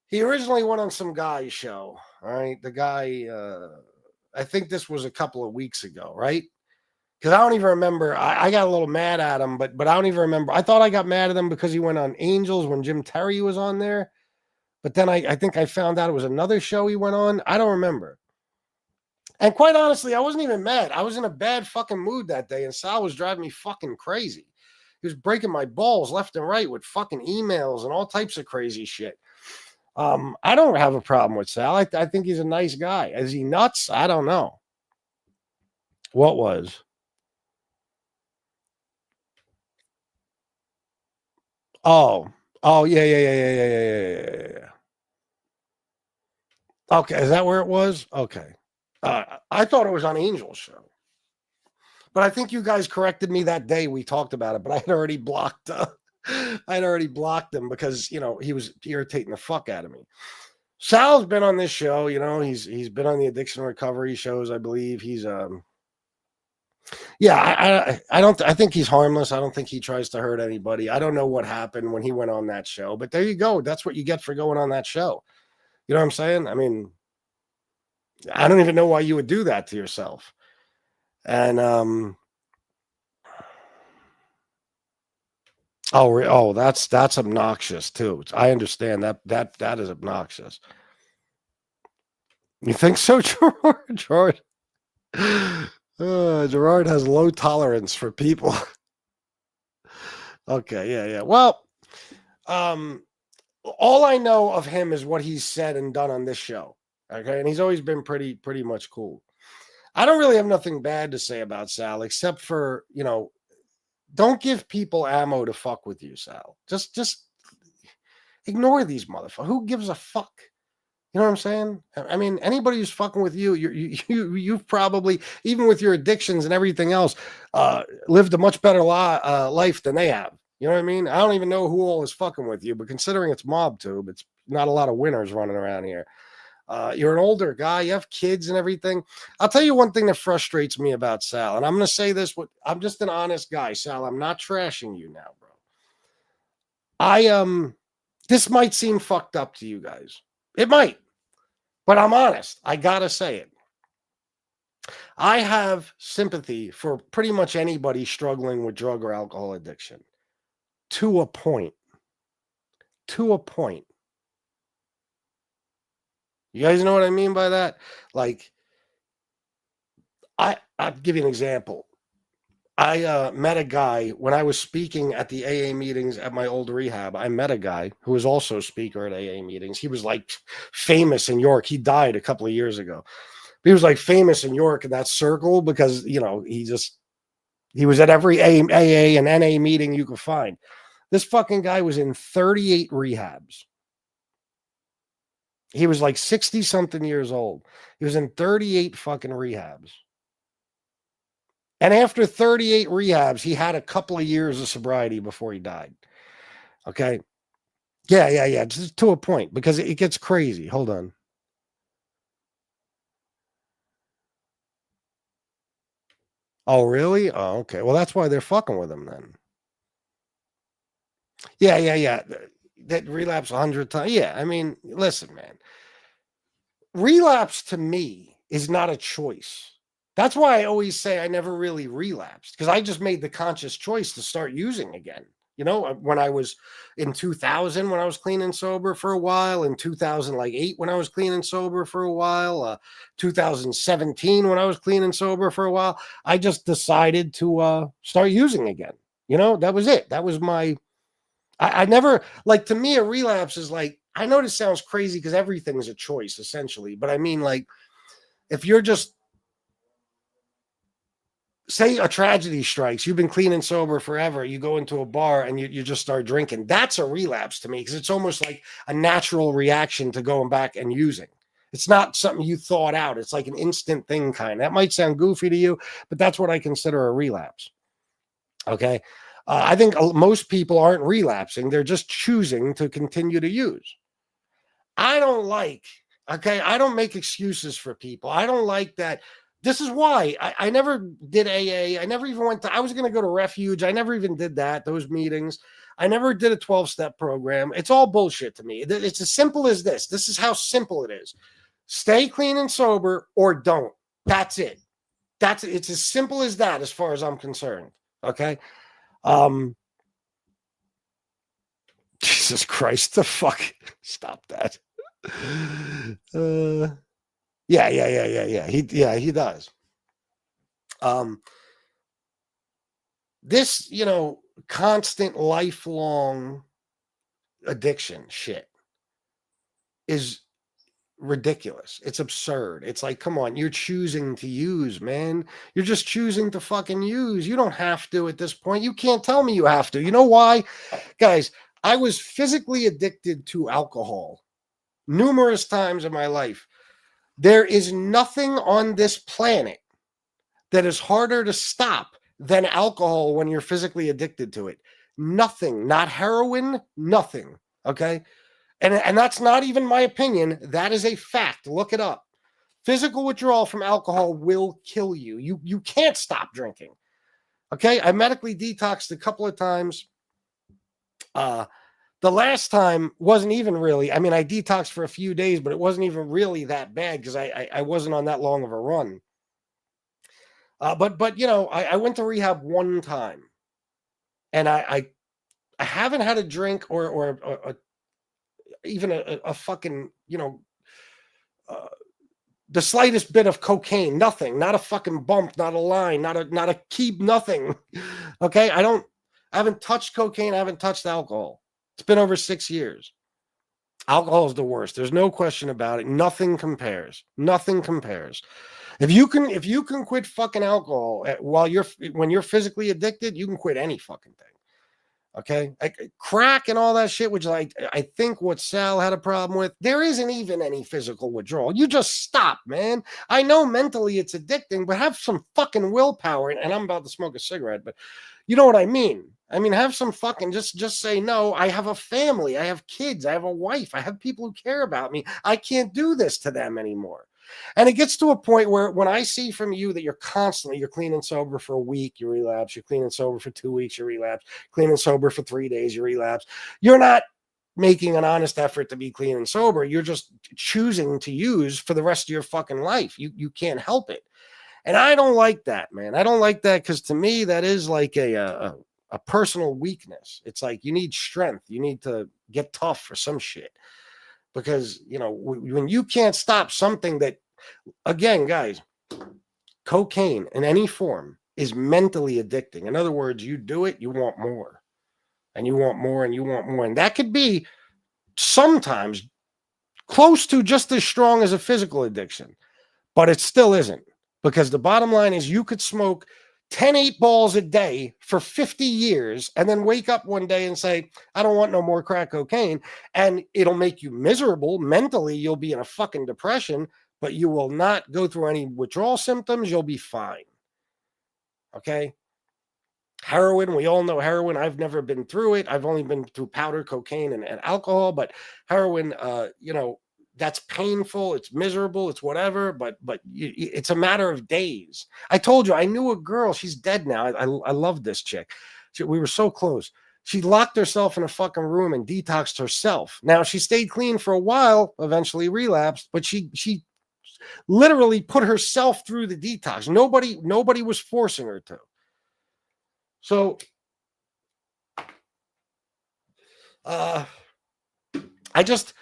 [SPEAKER 4] he originally went on some guy's show. All right, the guy, I think this was a couple of weeks ago, right? Because I don't even remember. I got a little mad at him, but I don't even remember. I thought I got mad at him because he went on Angels when Jim Terry was on there. But then I think I found out it was another show he went on. I don't remember. And quite honestly, I wasn't even mad. I was in a bad fucking mood that day, and Sal was driving me fucking crazy. He was breaking my balls left and right with fucking emails and all types of crazy shit. I don't have a problem with Sal. I think he's a nice guy. Is he nuts? I don't know. What was? Oh, yeah. Okay, is that where it was? Okay. I thought it was on Angel's show. But I think you guys corrected me that day we talked about it, but I had already blocked him because, he was irritating the fuck out of me. Sal's been on this show, he's been on the addiction recovery shows, I believe. He's I think he's harmless. I don't think he tries to hurt anybody. I don't know what happened when he went on that show, but there you go. That's what you get for going on that show. You know what I'm saying? I mean, I don't even know why you would do that to yourself. And that's obnoxious too. I understand that is obnoxious. You think so, Gerard? Gerard has low tolerance for people. Okay, yeah. Well, all I know of him is what he's said and done on this show. Okay, and he's always been pretty much cool. I don't really have nothing bad to say about Sal, except for, don't give people ammo to fuck with you, Sal. Just ignore these motherfuckers. Who gives a fuck? You know what I'm saying? I mean, anybody who's fucking with you, you've probably, even with your addictions and everything else, lived a much better life than they have. You know what I mean? I don't even know who all is fucking with you, but considering it's MobTube, it's not a lot of winners running around here. You're an older guy. You have kids and everything. I'll tell you one thing that frustrates me about Sal, and I'm going to say this. I'm just an honest guy, Sal. I'm not trashing you now, bro. This might seem fucked up to you guys. It might, but I'm honest. I got to say it. I have sympathy for pretty much anybody struggling with drug or alcohol addiction to a point. To a point. You guys know what I mean by that? Like, I'll give you an example. I met a guy when I was speaking at the AA meetings at my old rehab. I met a guy who was also a speaker at AA meetings. He was like famous in York. He died a couple of years ago. He was like famous in York in that circle because, you know, he was at every AA and NA meeting you could find. This fucking guy was in 38 rehabs. He was like 60 something years old. He was in 38 fucking rehabs. And after 38 rehabs, he had a couple of years of sobriety before he died. Okay. Yeah. Just to a point, because it gets crazy. Hold on. Oh, really? Oh, okay. Well, that's why they're fucking with him then. Yeah. That relapse 100 times. Yeah. I mean, listen, man. Relapse to me is not a choice. That's why I always say I never really relapsed, because I just made the conscious choice to start using again. You know, when I was in 2000, when I was clean and sober for a while, in 2008, when I was clean and sober for a while, 2017, when I was clean and sober for a while, I just decided to start using again. You know, that was it. That was I never, like, to me, a relapse is like, I know this sounds crazy because everything is a choice essentially, but I mean, like, if you're just, say a tragedy strikes, you've been clean and sober forever, you go into a bar and you just start drinking. That's a relapse to me, because it's almost like a natural reaction to going back and using. It's not something you thought out. It's like an instant thing kind. That might sound goofy to you, but that's what I consider a relapse. Okay. I think most people aren't relapsing. They're just choosing to continue to use. I don't make excuses for people. I don't like that. This is why I never did AA. I never even I was going to go to Refuge. I never even did that, those meetings. I never did a 12-step program. It's all bullshit to me. It's as simple as this. This is how simple it is. Stay clean and sober or don't. That's it. It's as simple as that as far as I'm concerned. Okay. Jesus Christ, the fuck. Stop that. Yeah. He does. This, constant lifelong addiction shit is ridiculous. It's absurd. It's like, come on, you're choosing to use, man. You're just choosing to fucking use. You don't have to at this point. You can't tell me you have to. You know why? Guys, I was physically addicted to alcohol numerous times in my life. There is nothing on this planet that is harder to stop than alcohol when you're physically addicted to it. Nothing, not heroin, nothing. Okay. And that's not even my opinion. That is a fact. Look it up. Physical withdrawal from alcohol will kill you. You can't stop drinking. Okay. I medically detoxed a couple of times. The last time wasn't even really, I mean, I detoxed for a few days, but it wasn't even really that bad because I wasn't on that long of a run. But I went to rehab one time, and I haven't had a drink or even a fucking, the slightest bit of cocaine, nothing, not a fucking bump, not a line, not a keep, nothing. Okay. I haven't touched cocaine. I haven't touched alcohol. It's been over 6 years. Alcohol is the worst. There's no question about it. Nothing compares. Nothing compares. If you can quit fucking alcohol when you're physically addicted, you can quit any fucking thing. Okay, like crack and all that shit, which I think what Sal had a problem with. There isn't even any physical withdrawal. You just stop, man. I know mentally it's addicting, but have some fucking willpower. And I'm about to smoke a cigarette, but you know what I mean. I mean, have some fucking just say no. I have a family. I have kids. I have a wife. I have people who care about me. I can't do this to them anymore. And it gets to a point where when I see from you that you're clean and sober for a week, you relapse. You're clean and sober for 2 weeks, you relapse. Clean and sober for 3 days, you relapse. You're not making an honest effort to be clean and sober. You're just choosing to use for the rest of your fucking life. You can't help it. And I don't like that, man. I don't like that because to me, that is like a personal weakness. It's like you need strength. You need to get tough for some shit. Because, when you can't stop something that, again, guys, cocaine in any form is mentally addicting. In other words, you do it, you want more, and you want more, and you want more. And that could be sometimes close to just as strong as a physical addiction, but it still isn't, because the bottom line is you could smoke 10 8-balls a day for 50 years and then wake up one day and say, I don't want no more crack cocaine. And it'll make you miserable. Mentally, you'll be in a fucking depression, but you will not go through any withdrawal symptoms. You'll be fine. Okay. Heroin, we all know heroin. I've never been through it. I've only been through powder, cocaine, and alcohol, but heroin, that's painful. It's miserable. It's whatever, but it's a matter of days. I told you, I knew a girl. She's dead now. I love this chick. We were so close. She locked herself in a fucking room and detoxed herself. Now, she stayed clean for a while, eventually relapsed, but she literally put herself through the detox. Nobody was forcing her to. So, I just,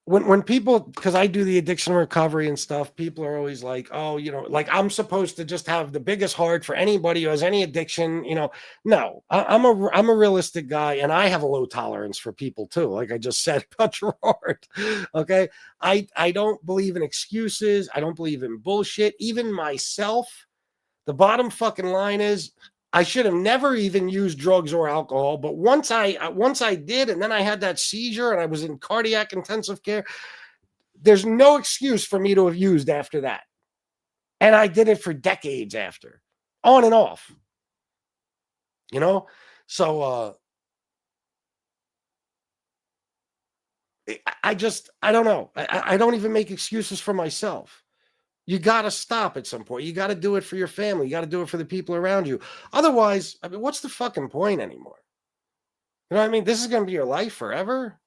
[SPEAKER 4] when people, because I do the addiction recovery and stuff, people are always like, oh, like I'm supposed to just have the biggest heart for anybody who has any addiction. No, I'm a realistic guy, and I have a low tolerance for people too. Like I just said about your heart. Okay. I don't believe in excuses. I don't believe in bullshit. Even myself, the bottom fucking line is, I should have never even used drugs or alcohol, but once I did, and then I had that seizure and I was in cardiac intensive care, there's no excuse for me to have used after that. And I did it for decades after, on and off. So I don't know. I don't even make excuses for myself. You got to stop at some point. You got to do it for your family. You got to do it for the people around you. Otherwise, what's the fucking point anymore? You know what I mean? This is going to be your life forever.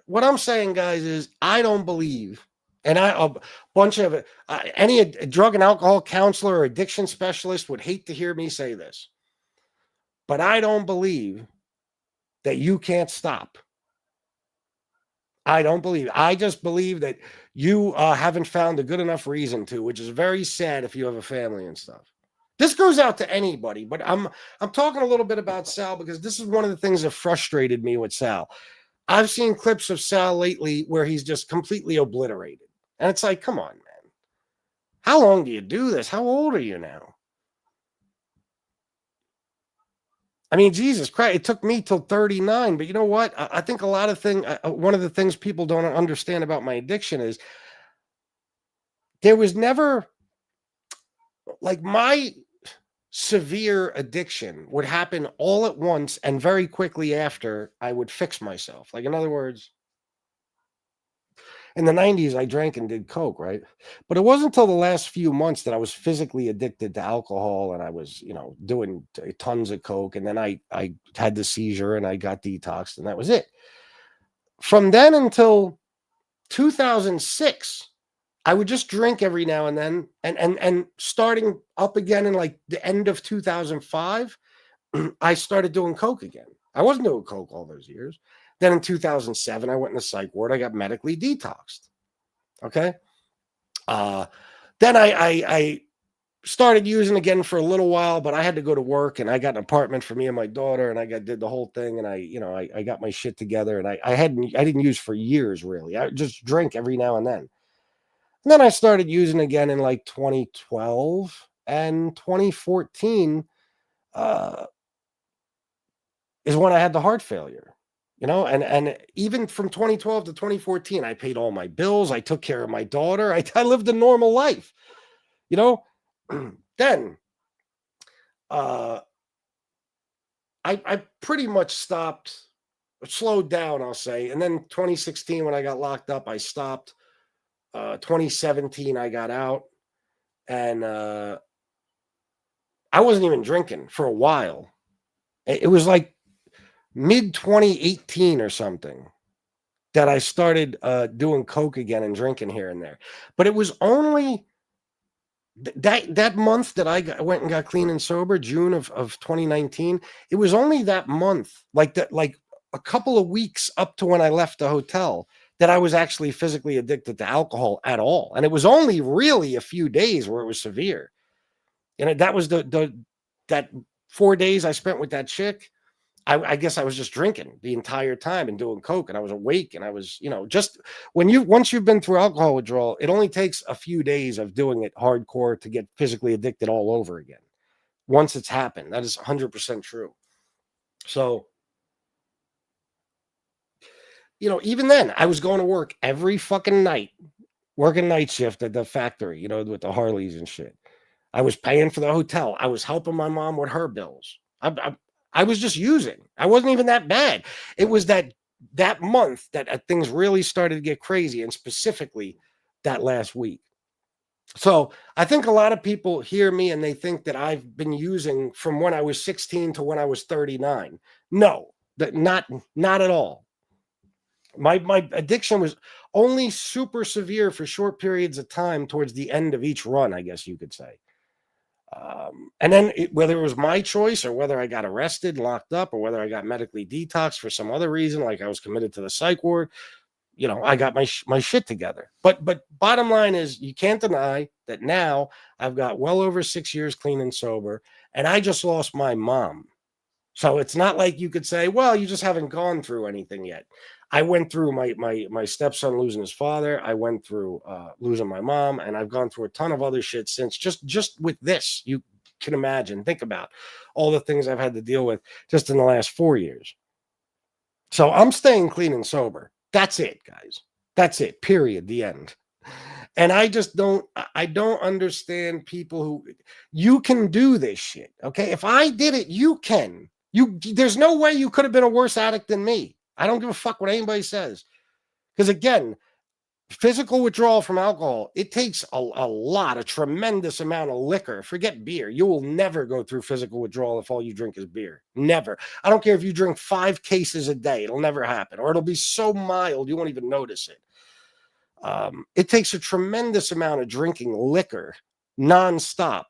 [SPEAKER 4] What I'm saying, guys, is I don't believe, and a bunch of any drug and alcohol counselor or addiction specialist would hate to hear me say this, but I don't believe that you can't stop. I don't believe. I just believe that you haven't found a good enough reason to, which is very sad if you have a family and stuff. This goes out to anybody, but I'm talking a little bit about Sal because this is one of the things that frustrated me with Sal. I've seen clips of Sal lately where he's just completely obliterated. And it's like, come on, man. How long do you do this? How old are you now? I mean, Jesus Christ, it took me till 39, but you know what? I think a lot of one of the things people don't understand about my addiction is there was never, like, my severe addiction would happen all at once and very quickly after I would fix myself. Like, in other words, in the 90s, I drank and did coke, right? But it wasn't until the last few months that I was physically addicted to alcohol, and I was, doing tons of coke. And then I had the seizure and I got detoxed, and that was it. From then until 2006, I would just drink every now and then, and starting up again in like the end of 2005, I started doing coke again. I wasn't doing coke all those years. Then in 2007, I went in the psych ward. I got medically detoxed. Okay. Then I started using again for a little while, but I had to go to work, and I got an apartment for me and my daughter, and did the whole thing. And I got my shit together, and I didn't use for years, really. I just drink every now and then. And then I started using again in like 2012 and 2014 is when I had the heart failure. And even from 2012 to 2014, I paid all my bills. I took care of my daughter. I lived a normal life, Then I pretty much slowed down, I'll say. And then 2016, when I got locked up, I stopped. 2017, I got out, and I wasn't even drinking for a while. It was like mid 2018 or something that I started doing coke again and drinking here and there. But it was only that month that I went and got clean and sober, June of 2019. It was only that month, like a couple of weeks up to when I left the hotel, that I was actually physically addicted to alcohol at all. And it was only really a few days where it was severe. And that was that 4 days I spent with that chick. I guess I was just drinking the entire time and doing coke, and I was awake, and I was, just once you've been through alcohol withdrawal, it only takes a few days of doing it hardcore to get physically addicted all over again. Once it's happened, that is 100% true. So, even then, I was going to work every fucking night, working night shift at the factory, with the Harleys and shit. I was paying for the hotel. I was helping my mom with her bills. I was just using. I wasn't even that bad. It was that month that things really started to get crazy, and specifically that last week. So I think a lot of people hear me and they think that I've been using from when I was 16 to when I was 39. No, not at all. My addiction was only super severe for short periods of time towards the end of each run, I guess you could say. And then whether it was my choice or whether I got arrested, locked up, or whether I got medically detoxed for some other reason, like I was committed to the psych ward, I got my shit together. But bottom line is, you can't deny that now I've got well over 6 years clean and sober, and I just lost my mom. So it's not like you could say, well, you just haven't gone through anything yet. I went through my stepson losing his father. I went through losing my mom, and I've gone through a ton of other shit since. Just with this, you can imagine. Think about all the things I've had to deal with just in the last 4 years. So I'm staying clean and sober. That's it, guys. That's it. Period. The end. And I don't understand people who, you can do this shit. Okay. If I did it, you can. There's no way you could have been a worse addict than me. I don't give a fuck what anybody says. Because again, physical withdrawal from alcohol, it takes a tremendous amount of liquor. Forget beer. You will never go through physical withdrawal if all you drink is beer. Never. I don't care if you drink 5 cases a day. It'll never happen. Or it'll be so mild you won't even notice it. It takes a tremendous amount of drinking liquor nonstop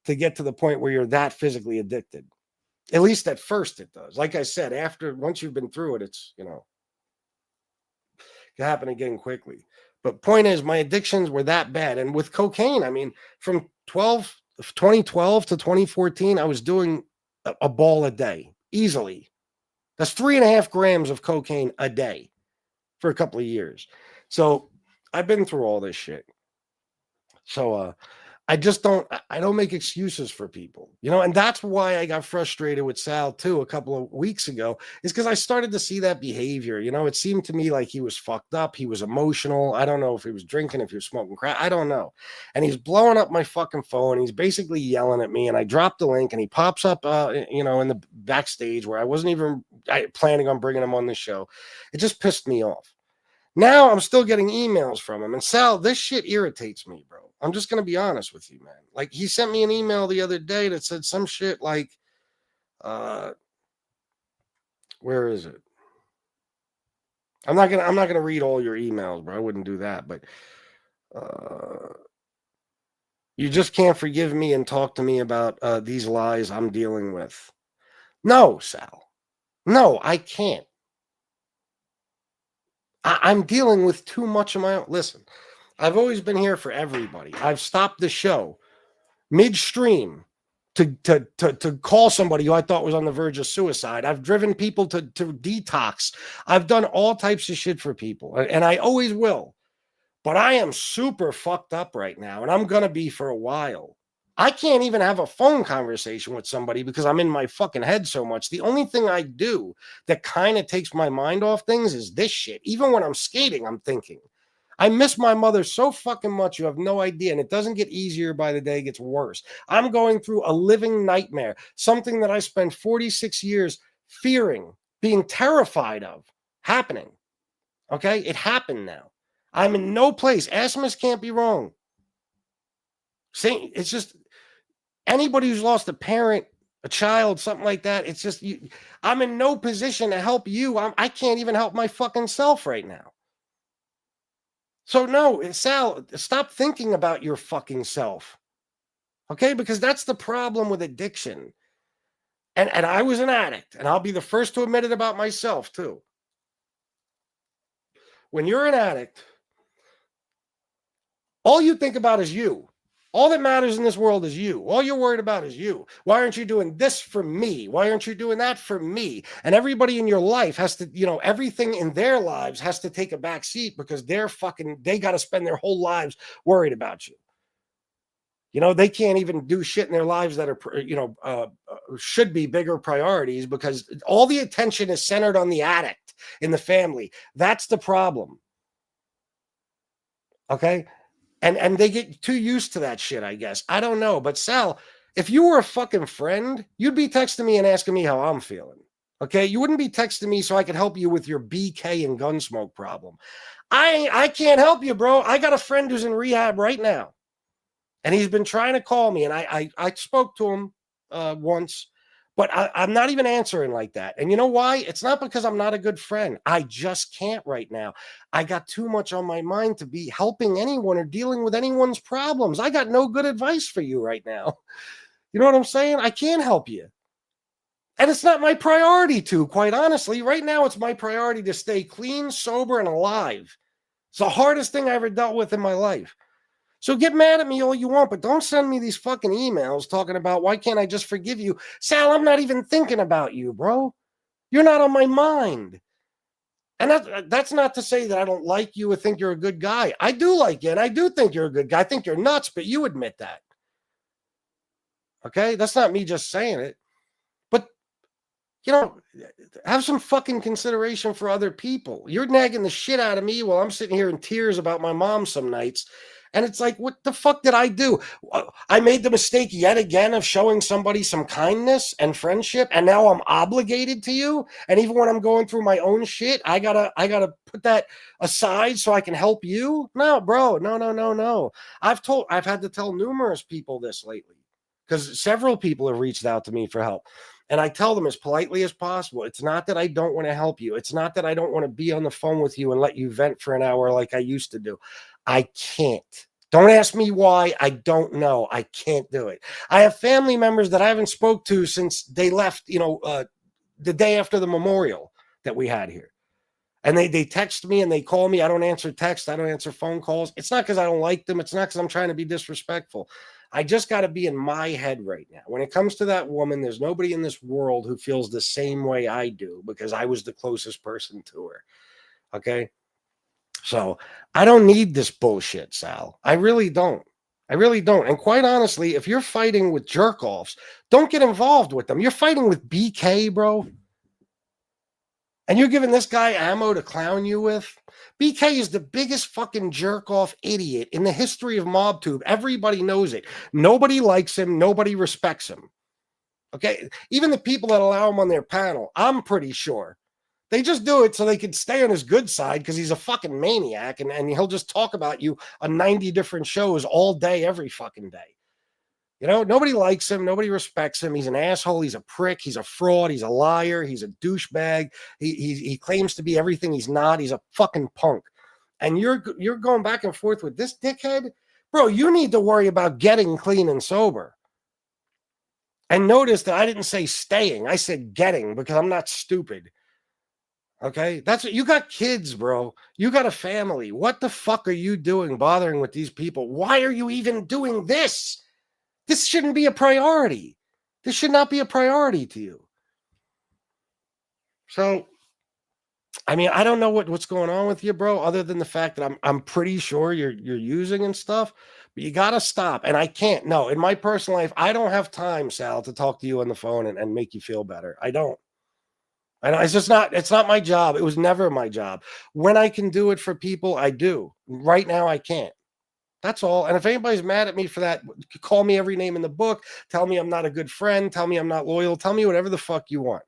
[SPEAKER 4] to get to the point where you're that physically addicted. At least at first it does. Like I said, once you've been through it, it's, it can happen again quickly. But point is, my addictions were that bad. And with cocaine, I mean, from 2012 to 2014, I was doing a ball a day, easily. That's 3.5 grams of cocaine a day for a couple of years. So I've been through all this shit. So I don't make excuses for people, and that's why I got frustrated with Sal too a couple of weeks ago, is because I started to see that behavior. It seemed to me like he was fucked up. He was emotional. I don't know if he was drinking, if he was smoking crack. I don't know. And he's blowing up my fucking phone. He's basically yelling at me, and I dropped the link, and he pops up, in the backstage where I wasn't even planning on bringing him on the show. It just pissed me off. Now I'm still getting emails from him. And Sal, this shit irritates me, bro. I'm just going to be honest with you, man. Like, he sent me an email the other day that said some shit like, where is it? I'm not going to read all your emails, bro. I wouldn't do that. But you just can't forgive me and talk to me about these lies I'm dealing with. No, Sal. No, I can't. I'm dealing with too much of my own. Listen, I've always been here for everybody. I've stopped the show midstream to call somebody who I thought was on the verge of suicide. I've driven people to detox. I've done all types of shit for people, and I always will. But I am super fucked up right now, and I'm going to be for a while. I can't even have a phone conversation with somebody because I'm in my fucking head so much. The only thing I do that kind of takes my mind off things is this shit. Even when I'm skating, I'm thinking. I miss my mother so fucking much, you have no idea. And it doesn't get easier by the day, it gets worse. I'm going through a living nightmare, something that I spent 46 years fearing, being terrified of happening. Okay? It happened now. I'm in no place. Asmus can't be wrong. It's just anybody who's lost a parent, a child, something like that. It's just I'm in no position to help you. I can't even help my fucking self right now. So no, Sal, stop thinking about your fucking self. Okay? Because that's the problem with addiction. And I was an addict, and I'll be the first to admit it about myself too. When you're an addict, all you think about is you. All that matters in this world is you. All you're worried about is you. Why aren't you doing this for me? Why aren't you doing that for me? And everybody in your life has to, everything in their lives has to take a back seat because they got to spend their whole lives worried about you. They can't even do shit in their lives that are, should be bigger priorities because all the attention is centered on the addict in the family. That's the problem. Okay. And they get too used to that shit, I guess. I don't know. But Sal, if you were a fucking friend, you'd be texting me and asking me how I'm feeling. Okay. You wouldn't be texting me so I could help you with your BK and Gunsmoke problem. I can't help you, bro. I got a friend who's in rehab right now. And he's been trying to call me. And I spoke to him once. But I'm not even answering like that. And you know why? It's not because I'm not a good friend. I just can't right now. I got too much on my mind to be helping anyone or dealing with anyone's problems. I got no good advice for you right now. You know what I'm saying? I can't help you. And it's not my priority to, quite honestly. Right now, it's my priority to stay clean, sober, and alive. It's the hardest thing I ever dealt with in my life. So get mad at me all you want, but don't send me these fucking emails talking about why can't I just forgive you? Sal, I'm not even thinking about you, bro. You're not on my mind. And that's not to say that I don't like you or think you're a good guy. I do like you, and I do think you're a good guy. I think you're nuts, but you admit that. Okay? That's not me just saying it. But, have some fucking consideration for other people. You're nagging the shit out of me while I'm sitting here in tears about my mom some nights. And it's like, what the fuck did I do? I made the mistake yet again of showing somebody some kindness and friendship, and now I'm obligated to you. And even when I'm going through my own shit, I gotta put that aside so I can help you. No, bro, no. I've had to tell numerous people this lately because several people have reached out to me for help. And I tell them as politely as possible, it's not that I don't want to help you. It's not that I don't want to be on the phone with you and let you vent for an hour like I used to do. I can't. Don't ask me why. I don't know. I can't do it. I have family members that I haven't spoke to since they left, the day after the memorial that we had here. And they text me and they call me. I don't answer texts. I don't answer phone calls. It's not because I don't like them. It's not because I'm trying to be disrespectful. I just got to be in my head right now. When it comes to that woman, there's nobody in this world who feels the same way I do because I was the closest person to her. Okay? So I don't need this bullshit, Sal. I really don't. And quite honestly, if you're fighting with jerk-offs, don't get involved with them. You're fighting with BK, bro. And you're giving this guy ammo to clown you with? BK is the biggest fucking jerk-off idiot in the history of MobTube. Everybody knows it. Nobody likes him. Nobody respects him. Okay? Even the people that allow him on their panel, I'm pretty sure. They just do it so they can stay on his good side because he's a fucking maniac and he'll just talk about you on 90 different shows all day, every fucking day. Nobody likes him. Nobody respects him. He's an asshole. He's a prick. He's a fraud. He's a liar. He's a douchebag. He claims to be everything he's not. He's a fucking punk. And you're going back and forth with this dickhead? Bro, you need to worry about getting clean and sober. And notice that I didn't say staying. I said getting because I'm not stupid. Okay? That's what you got kids, bro. You got a family. What the fuck are you doing bothering with these people? Why are you even doing this? This shouldn't be a priority. This should not be a priority to you. So, I mean, I don't know what's going on with you, bro, other than the fact that I'm pretty sure you're using and stuff, but you got to stop. And I can't. No, in my personal life, I don't have time, Sal, to talk to you on the phone and make you feel better. I don't. I know it's not my job. It was never my job. When I can do it for people, I do. Right now, I can't. That's all. And if anybody's mad at me for that, call me every name in the book. Tell me I'm not a good friend. Tell me I'm not loyal. Tell me whatever the fuck you want.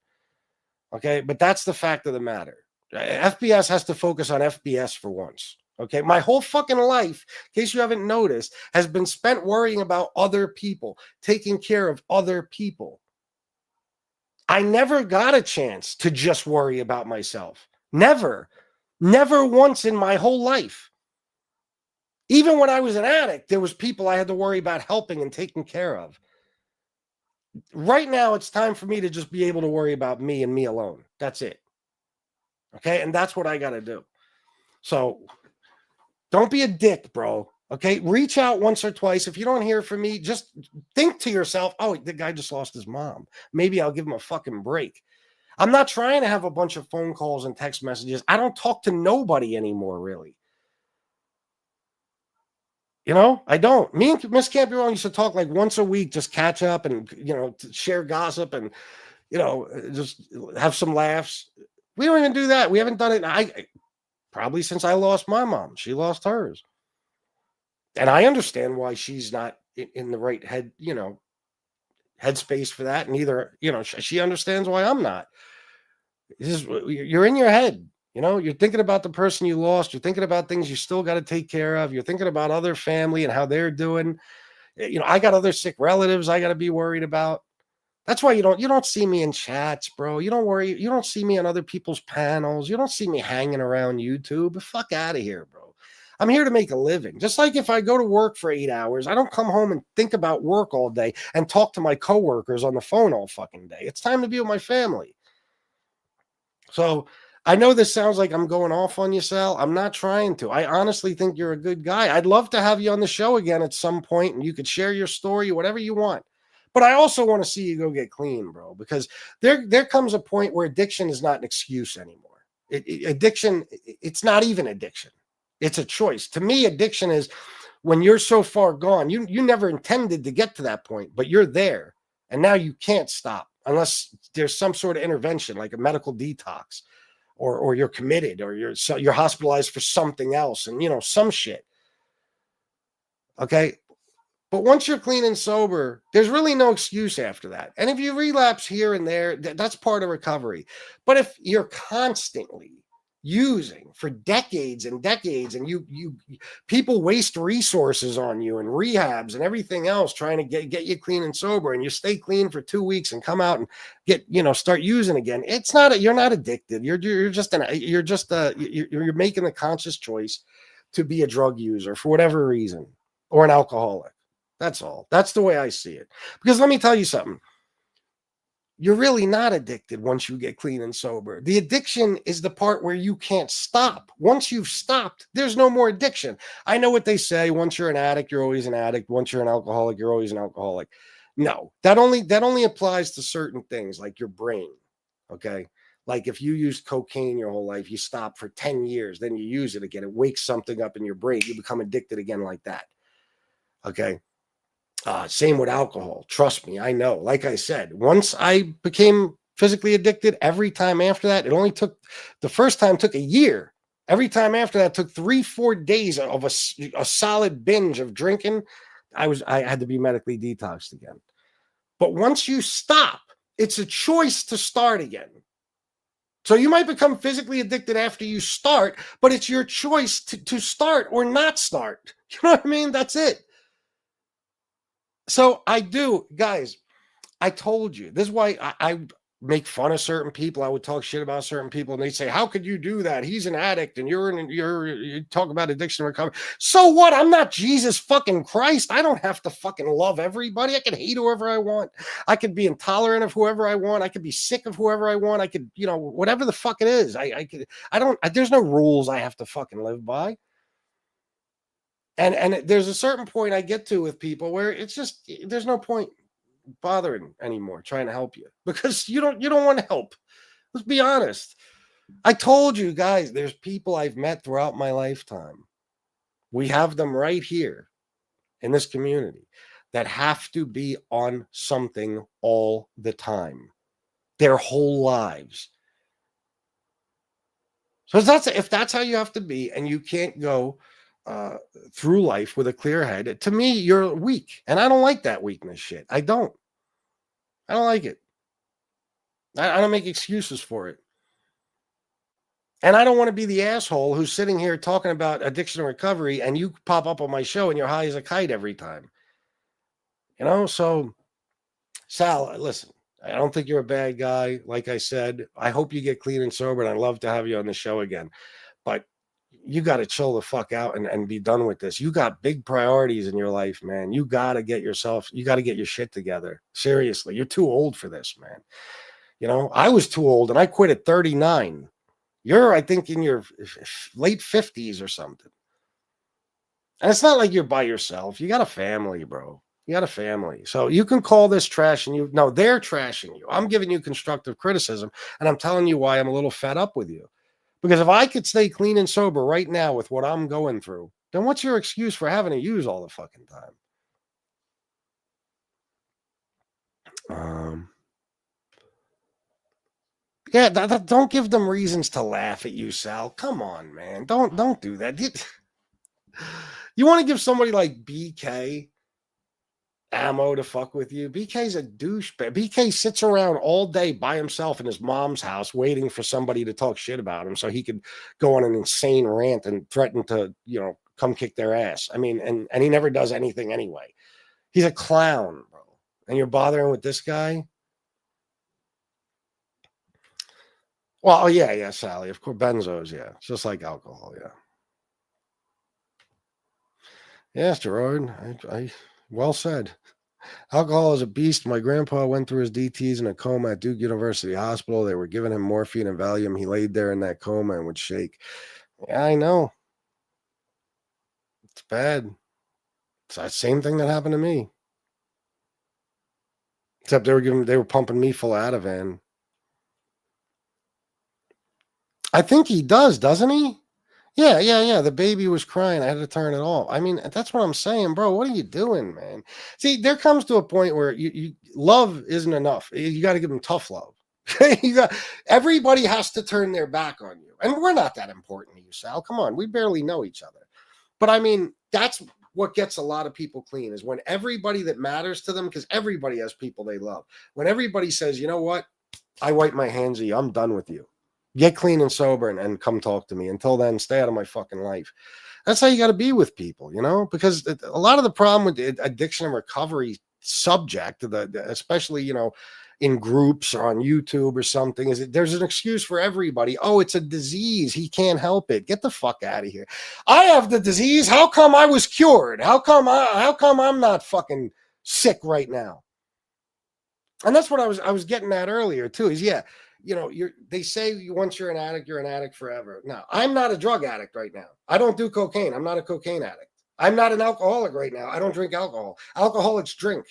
[SPEAKER 4] Okay? But that's the fact of the matter. FBS has to focus on FBS for once. Okay? My whole fucking life, in case you haven't noticed, has been spent worrying about other people, taking care of other people. I never got a chance to just worry about myself. Never. Never once in my whole life. Even when I was an addict, there was people I had to worry about helping and taking care of. Right now, it's time for me to just be able to worry about me and me alone. That's it. Okay? And that's what I got to do. So don't be a dick, bro. Okay, reach out once or twice. If you don't hear from me, just think to yourself, oh, the guy just lost his mom. Maybe I'll give him a fucking break. I'm not trying to have a bunch of phone calls and text messages. I don't talk to nobody anymore, really. You know, I don't. Me and Miss Can't Be Wrong used to talk like once a week, just catch up and, you know, share gossip and, you know, just have some laughs. We don't even do that. We haven't done it. Probably since I lost my mom. She lost hers. And I understand why she's not in the right headspace for that. And either, you know, she understands why I'm not. You're in your head. You know, you're thinking about the person you lost. You're thinking about things you still got to take care of. You're thinking about other family and how they're doing. You know, I got other sick relatives I got to be worried about. That's why you don't see me in chats, bro. You don't worry. You don't see me on other people's panels. You don't see me hanging around YouTube. Fuck out of here, bro. I'm here to make a living. Just like if I go to work for 8 hours, I don't come home and think about work all day and talk to my coworkers on the phone all fucking day. It's time to be with my family. So I know this sounds like I'm going off on you, Sal. I'm not trying to. I honestly think you're a good guy. I'd love to have you on the show again at some point and you could share your story, whatever you want. But I also want to see you go get clean, bro, because there comes a point where addiction is not an excuse anymore. Addiction, it's not even addiction. It's a choice. To me, addiction is when you're so far gone, you never intended to get to that point, but you're there. And now you can't stop unless there's some sort of intervention, like a medical detox, or you're committed, or you're hospitalized for something else, and, you know, some shit. Okay. But once you're clean and sober, there's really no excuse after that. And if you relapse here and there, that's part of recovery. But if you're constantly using for decades and decades, and you people waste resources on you and rehabs and everything else trying to get you clean and sober, and you stay clean for 2 weeks and come out and start using again, it's not you're not addicted. You're making a conscious choice to be a drug user for whatever reason, or an alcoholic. That's all. That's the way I see it. Because let me tell you something. You're really not addicted once you get clean and sober. The addiction is the part where you can't stop. Once you've stopped, there's no more addiction. I know what they say. Once you're an addict, you're always an addict. Once you're an alcoholic, you're always an alcoholic. No, that only applies to certain things like your brain. Okay. Like if you used cocaine your whole life, you stop for 10 years, then you use it again. It wakes something up in your brain. You become addicted again like that. Okay. Same with alcohol. Trust me, I know. Like I said, once I became physically addicted, every time after that, the first time took a year. Every time after that took 3-4 days of a solid binge of drinking. I had to be medically detoxed again. But once you stop, it's a choice to start again. So you might become physically addicted after you start, but it's your choice to start or not start. You know what I mean? That's it. So I do, guys, I told you, this is why I make fun of certain people. I would talk shit about certain people and they'd say, how could you do that? He's an addict and you talk about addiction recovery. So what? I'm not Jesus fucking Christ. I don't have to fucking love everybody. I can hate whoever I want. I could be intolerant of whoever I want. I could be sick of whoever I want. I could, whatever the fuck it is. There's no rules I have to fucking live by. And there's a certain point I get to with people where it's just, there's no point bothering anymore trying to help you because you don't want to help. Let's be honest. I told you guys, there's people I've met throughout my lifetime. We have them right here in this community that have to be on something all the time, their whole lives. So if that's how you have to be, and you can't go through life with a clear head, to me, you're weak. And I don't like that weakness shit. I don't like it. I don't make excuses for it. And I don't want to be the asshole who's sitting here talking about addiction and recovery, and you pop up on my show and you're high as a kite every time. So Sal, listen, I don't think you're a bad guy. Like I said, I hope you get clean and sober, and I'd love to have you on the show again. But you got to chill the fuck out and be done with this. You got big priorities in your life, man. You got to get your shit together. Seriously, you're too old for this, man. I was too old and I quit at 39. You're, I think, in your late 50s or something. And it's not like you're by yourself. You got a family, bro. You got a family. So you can call this trash and no, they're trashing you. I'm giving you constructive criticism and I'm telling you why I'm a little fed up with you. Because if I could stay clean and sober right now with what I'm going through, then what's your excuse for having to use all the fucking time? Yeah, don't give them reasons to laugh at you, Sal. Come on, man. Don't do that. You want to give somebody like BK ammo to fuck with you? BK's a douchebag. BK sits around all day by himself in his mom's house waiting for somebody to talk shit about him so he could go on an insane rant and threaten to, come kick their ass. I mean, and he never does anything anyway. He's a clown, bro. And you're bothering with this guy? Well, yeah, Sally. Of course, benzos, yeah. It's just like alcohol, yeah. Yes, Gerard. I well said. Alcohol is a beast. My grandpa went through his DTs in a coma at Duke University Hospital. They were giving him morphine and Valium. He laid there in that coma and would shake. Yeah, I know. It's bad. It's the same thing that happened to me. Except they were pumping me full of Ativan. I think he does, doesn't he? Yeah. The baby was crying. I had to turn it off. I mean, that's what I'm saying, bro. What are you doing, man? See, there comes to a point where you love isn't enough. You got to give them tough love. Everybody has to turn their back on you. And we're not that important to you, Sal. Come on. We barely know each other. But I mean, that's what gets a lot of people clean is when everybody that matters to them, because everybody has people they love. When everybody says, you know what? I wipe my hands of you. I'm done with you. Get clean and sober and come talk to me. Until then, stay out of my fucking life. That's how you got to be with people, because a lot of the problem with the addiction and recovery subject, especially, in groups or on YouTube or something, is that there's an excuse for everybody. Oh, it's a disease. He can't help it. Get the fuck out of here. I have the disease. How come I was cured? How come I'm not fucking sick right now? And that's what I was getting at earlier too, is they say once you're an addict forever. Now, I'm not a drug addict right now. I don't do cocaine. I'm not a cocaine addict. I'm not an alcoholic right now. I don't drink alcohol. Alcoholics drink.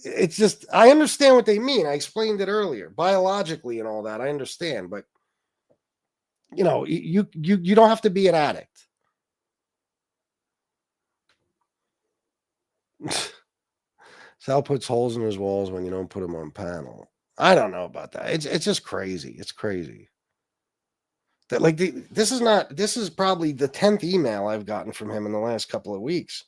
[SPEAKER 4] It's just, I understand what they mean. I explained it earlier, biologically and all that. I understand, but you don't have to be an addict. Sal puts holes in his walls when you don't put them on panel. I don't know about that. It's just crazy. It's crazy. That this is probably the 10th email I've gotten from him in the last couple of weeks.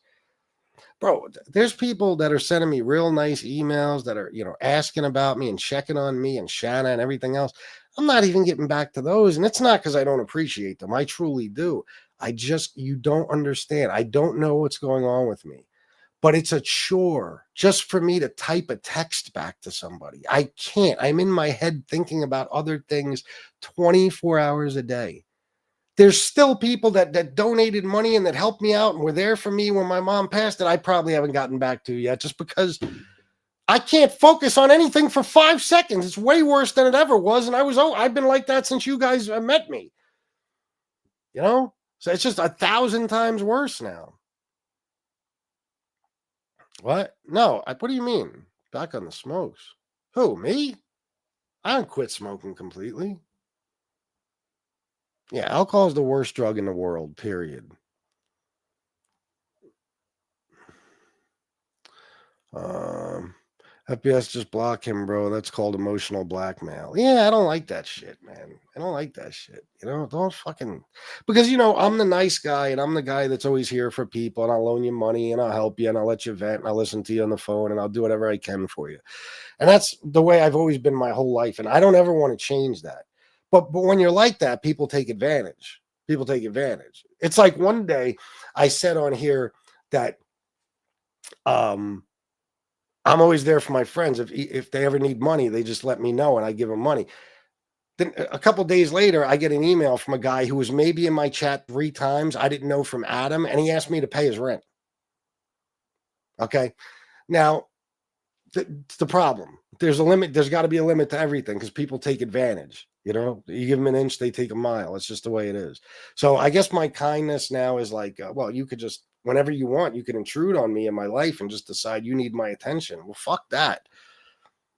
[SPEAKER 4] Bro, there's people that are sending me real nice emails that are, asking about me and checking on me and Shanna and everything else. I'm not even getting back to those. And it's not because I don't appreciate them. I truly do. You don't understand. I don't know what's going on with me. But it's a chore just for me to type a text back to somebody. I can't. I'm in my head thinking about other things 24 hours a day. There's still people that donated money and that helped me out and were there for me when my mom passed that I probably haven't gotten back to yet just because I can't focus on anything for 5 seconds. It's way worse than it ever was. And I've been like that since you guys met me. So it's just 1,000 times worse now. What? No, what do you mean? Back on the smokes. Who, me? I don't quit smoking completely. Yeah, alcohol is the worst drug in the world, period. FPS just block him, bro. That's called emotional blackmail. Yeah, I don't like that shit, man. I don't like that shit. Don't fucking... Because, I'm the nice guy, and I'm the guy that's always here for people, and I'll loan you money, and I'll help you, and I'll let you vent, and I'll listen to you on the phone, and I'll do whatever I can for you. And that's the way I've always been my whole life, and I don't ever want to change that. But when you're like that, people take advantage. People take advantage. It's like one day I said on here that I'm always there for my friends. If they ever need money, they just let me know and I give them money. Then a couple of days later, I get an email from a guy who was maybe in my chat 3 times. I didn't know from Adam, and he asked me to pay his rent. Okay. Now, It's the problem. There's a limit. There's got to be a limit to everything because people take advantage. You know, you give them an inch, they take a mile. It's just the way it is. So I guess my kindness now is like, well, you could just, whenever you want, you can intrude on me in my life and just decide you need my attention. Well, fuck that.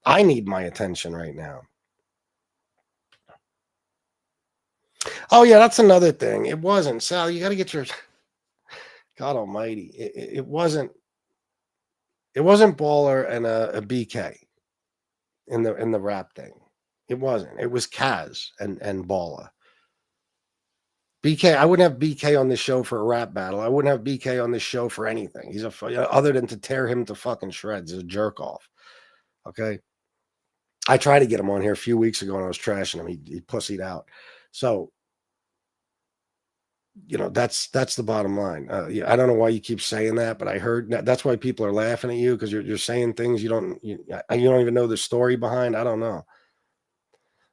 [SPEAKER 4] I need my attention right now. Oh yeah, that's another thing. It wasn't, Sal. You got to get your, God Almighty. It wasn't. It wasn't Baller and a BK in the rap thing. It wasn't. It was Kaz and Baller. BK, I wouldn't have BK on this show for a rap battle. I wouldn't have BK on this show for anything. He's other than to tear him to fucking shreds. He's a jerk off. Okay. I tried to get him on here a few weeks ago and I was trashing him. He pussied out. So, you know, that's the bottom line. I don't know why you keep saying that, but I heard that's why people are laughing at you because you're saying things you don't even know the story behind. I don't know.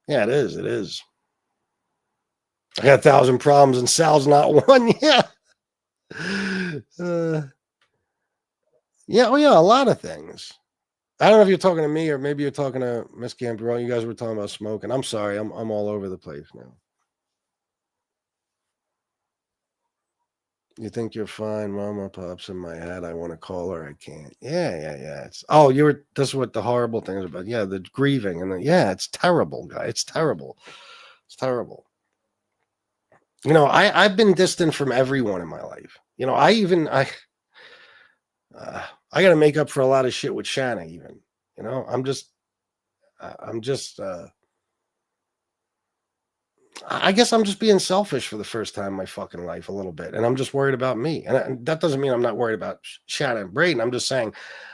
[SPEAKER 4] Yeah, it is. It is. I got 1,000 problems and Sal's not one. Yeah. Yeah. Oh yeah, a lot of things. I don't know if you're talking to me or maybe you're talking to Miss Campbell. You guys were talking about smoking. I'm sorry. I'm all over the place now. You think you're fine, Mama pops in my head. I want to call her. I can't. Yeah. This is what the horrible thing is about. Yeah, the grieving and it's terrible, guy. It's terrible. It's terrible. You know, I've been distant from everyone in my life. You know, I got to make up for a lot of shit with Shanna. Even, you know, I guess I'm just being selfish for the first time in my fucking life a little bit. And I'm just worried about me. And that doesn't mean I'm not worried about Shanna and Braden. I'm just saying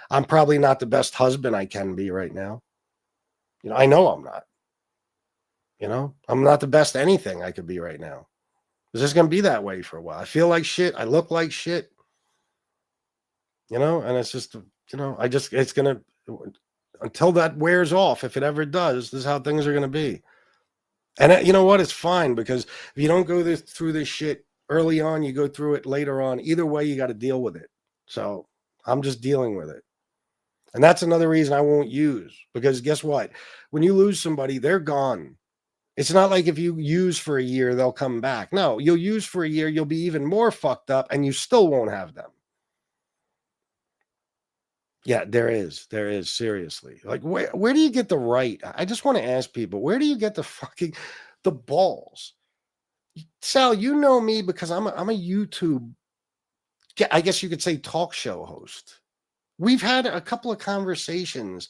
[SPEAKER 4] I'm probably not the best husband I can be right now. You know, I know I'm not. You know, I'm not the best anything I could be right now. It's just going to be that way for a while. I feel like shit. I look like shit. You know, and it's just, you know, it's going to, until that wears off, if it ever does, this is how things are going to be. And you know what? It's fine because if you don't go through this shit early on, you go through it later on. Either way, you got to deal with it. So I'm just dealing with it. And that's another reason I won't use because guess what? When you lose somebody, they're gone. It's not like if you use for a year, they'll come back. No, you'll use for a year, you'll be even more fucked up and you still won't have them. Yeah, there is seriously. Like where do you get the right? I just want to ask people, where do you get the balls? Sal, you know me because I'm a YouTube, I guess you could say talk show host. We've had a couple of conversations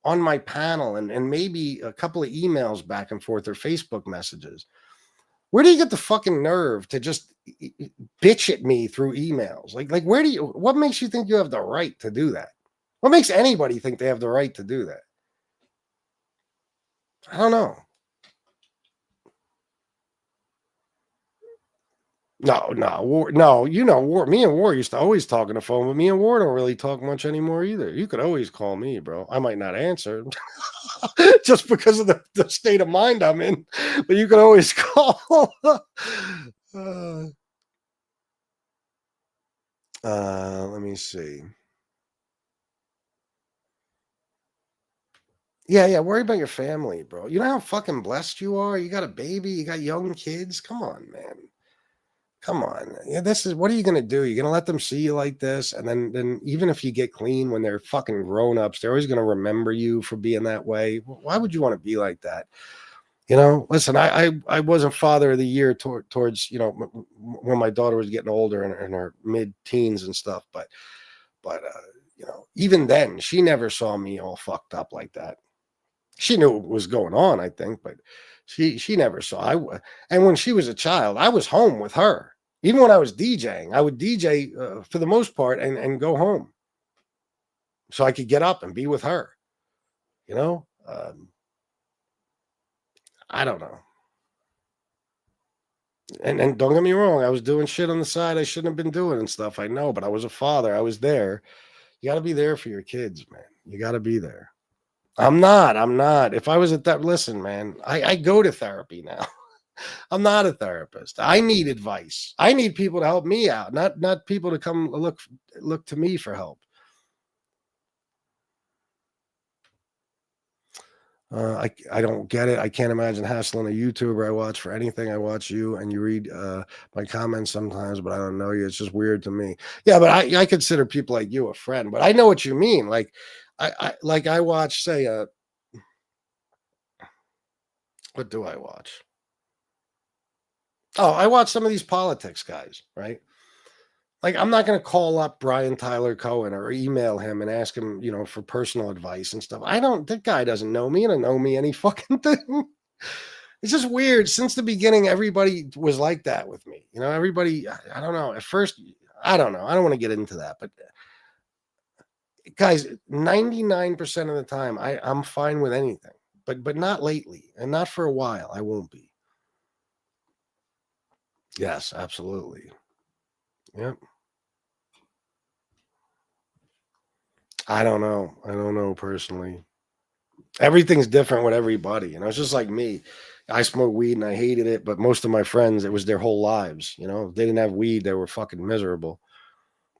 [SPEAKER 4] on my panel and maybe a couple of emails back and forth or Facebook messages. Where do you get the fucking nerve to just bitch at me through emails? Like what makes you think you have the right to do that? What makes anybody think they have the right to do that? I don't know. No, you know, me and War used to always talk on the phone, but me and War don't really talk much anymore either. You could always call me, bro. I might not answer just because of the state of mind I'm in, but you could always call. Let me see. Yeah, worry about your family, bro. You know how fucking blessed you are? You got a baby, you got young kids. Come on, man. Come on. Yeah, what are you gonna do? You're gonna let them see you like this, and then even if you get clean when they're fucking grown-ups, they're always gonna remember you for being that way. Why would you want to be like that? You know, listen, I wasn't father of the year towards, you know, when my daughter was getting older in her mid-teens and stuff, but you know, even then, she never saw me all fucked up like that. She knew what was going on, I think, but she never saw. And when she was a child, I was home with her. Even when I was DJing, I would DJ for the most part and go home, so I could get up and be with her. You know, I don't know. And don't get me wrong, I was doing shit on the side I shouldn't have been doing and stuff. I know, but I was a father. I was there. You got to be there for your kids, man. You got to be there. I'm not. If I was at that, listen, man, I go to therapy now. I'm not a therapist. I need advice. I need people to help me out, not people to come look to me for help. I don't get it. I can't imagine hassling a YouTuber I watch for anything. I watch you and you read my comments sometimes, but I don't know you. It's just weird to me. Yeah, but I consider people like you a friend. But I know what you mean. Like I watch, say, what do I watch? Oh, I watch some of these politics guys, right? Like, I'm not going to call up Brian Tyler Cohen or email him and ask him, for personal advice and stuff. That guy doesn't know me. He doesn't know me any fucking thing. It's just weird. Since the beginning, everybody was like that with me. Everybody, I don't know. At first, I don't know. I don't want to get into that. But guys, 99% of the time, I'm fine with anything. But not lately. And not for a while. I won't be. Yes, absolutely. Yep. I don't know. I don't know personally. Everything's different with everybody. It's just like me. I smoke weed and I hated it, but most of my friends, it was their whole lives. If they didn't have weed, they were fucking miserable.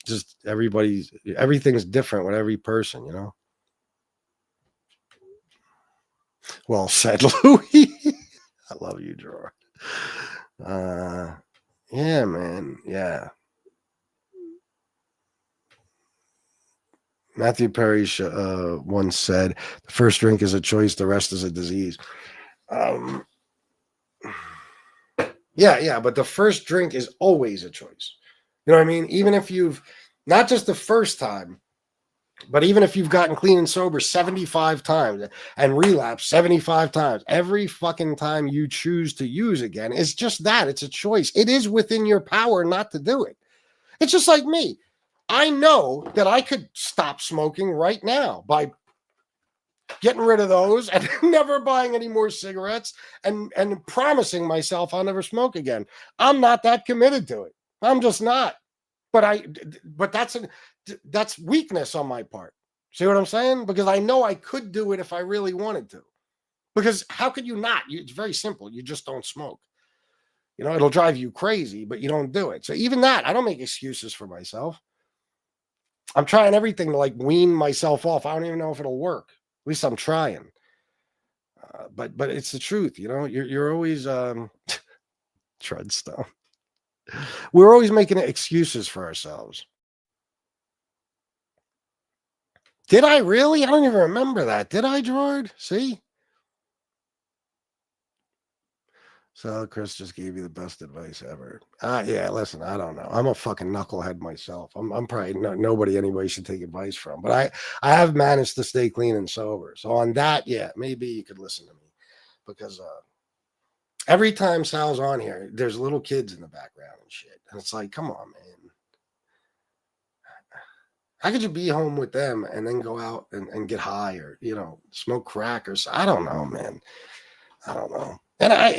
[SPEAKER 4] Just everything's different with every person. Well said, Louis. I love you, Gerard. Yeah, man. Yeah. Matthew Perry once said, "The first drink is a choice, the rest is a disease." Yeah, but the first drink is always a choice. You know what I mean? Even if you've not just the first time, but even if you've gotten clean and sober 75 times and relapsed 75 times, every fucking time you choose to use again, it's just that. It's a choice. It is within your power not to do it. It's just like me. I know that I could stop smoking right now by getting rid of those and never buying any more cigarettes and promising myself I'll never smoke again. I'm not that committed to it. I'm just not. But that's weakness on my part. See what I'm saying? Because I know I could do it if I really wanted to. Because how could you not? It's very simple. You just don't smoke. It'll drive you crazy, but you don't do it. So even that, I don't make excuses for myself. I'm trying everything to like wean myself off. I don't even know if it'll work. At least I'm trying. But it's the truth, You're always Treadstone. We're always making excuses for ourselves. Did I really? I don't even remember that. Did I, Gerard? See? So Chris just gave you the best advice ever. Yeah, listen, I don't know. I'm a fucking knucklehead myself. I'm probably nobody anybody should take advice from. But I have managed to stay clean and sober. So on that, yeah, maybe you could listen to me. Because every time Sal's on here, there's little kids in the background and shit. And it's like, come on, man. How could you be home with them and then go out and get high or, smoke crack or I don't know, man. I don't know. And I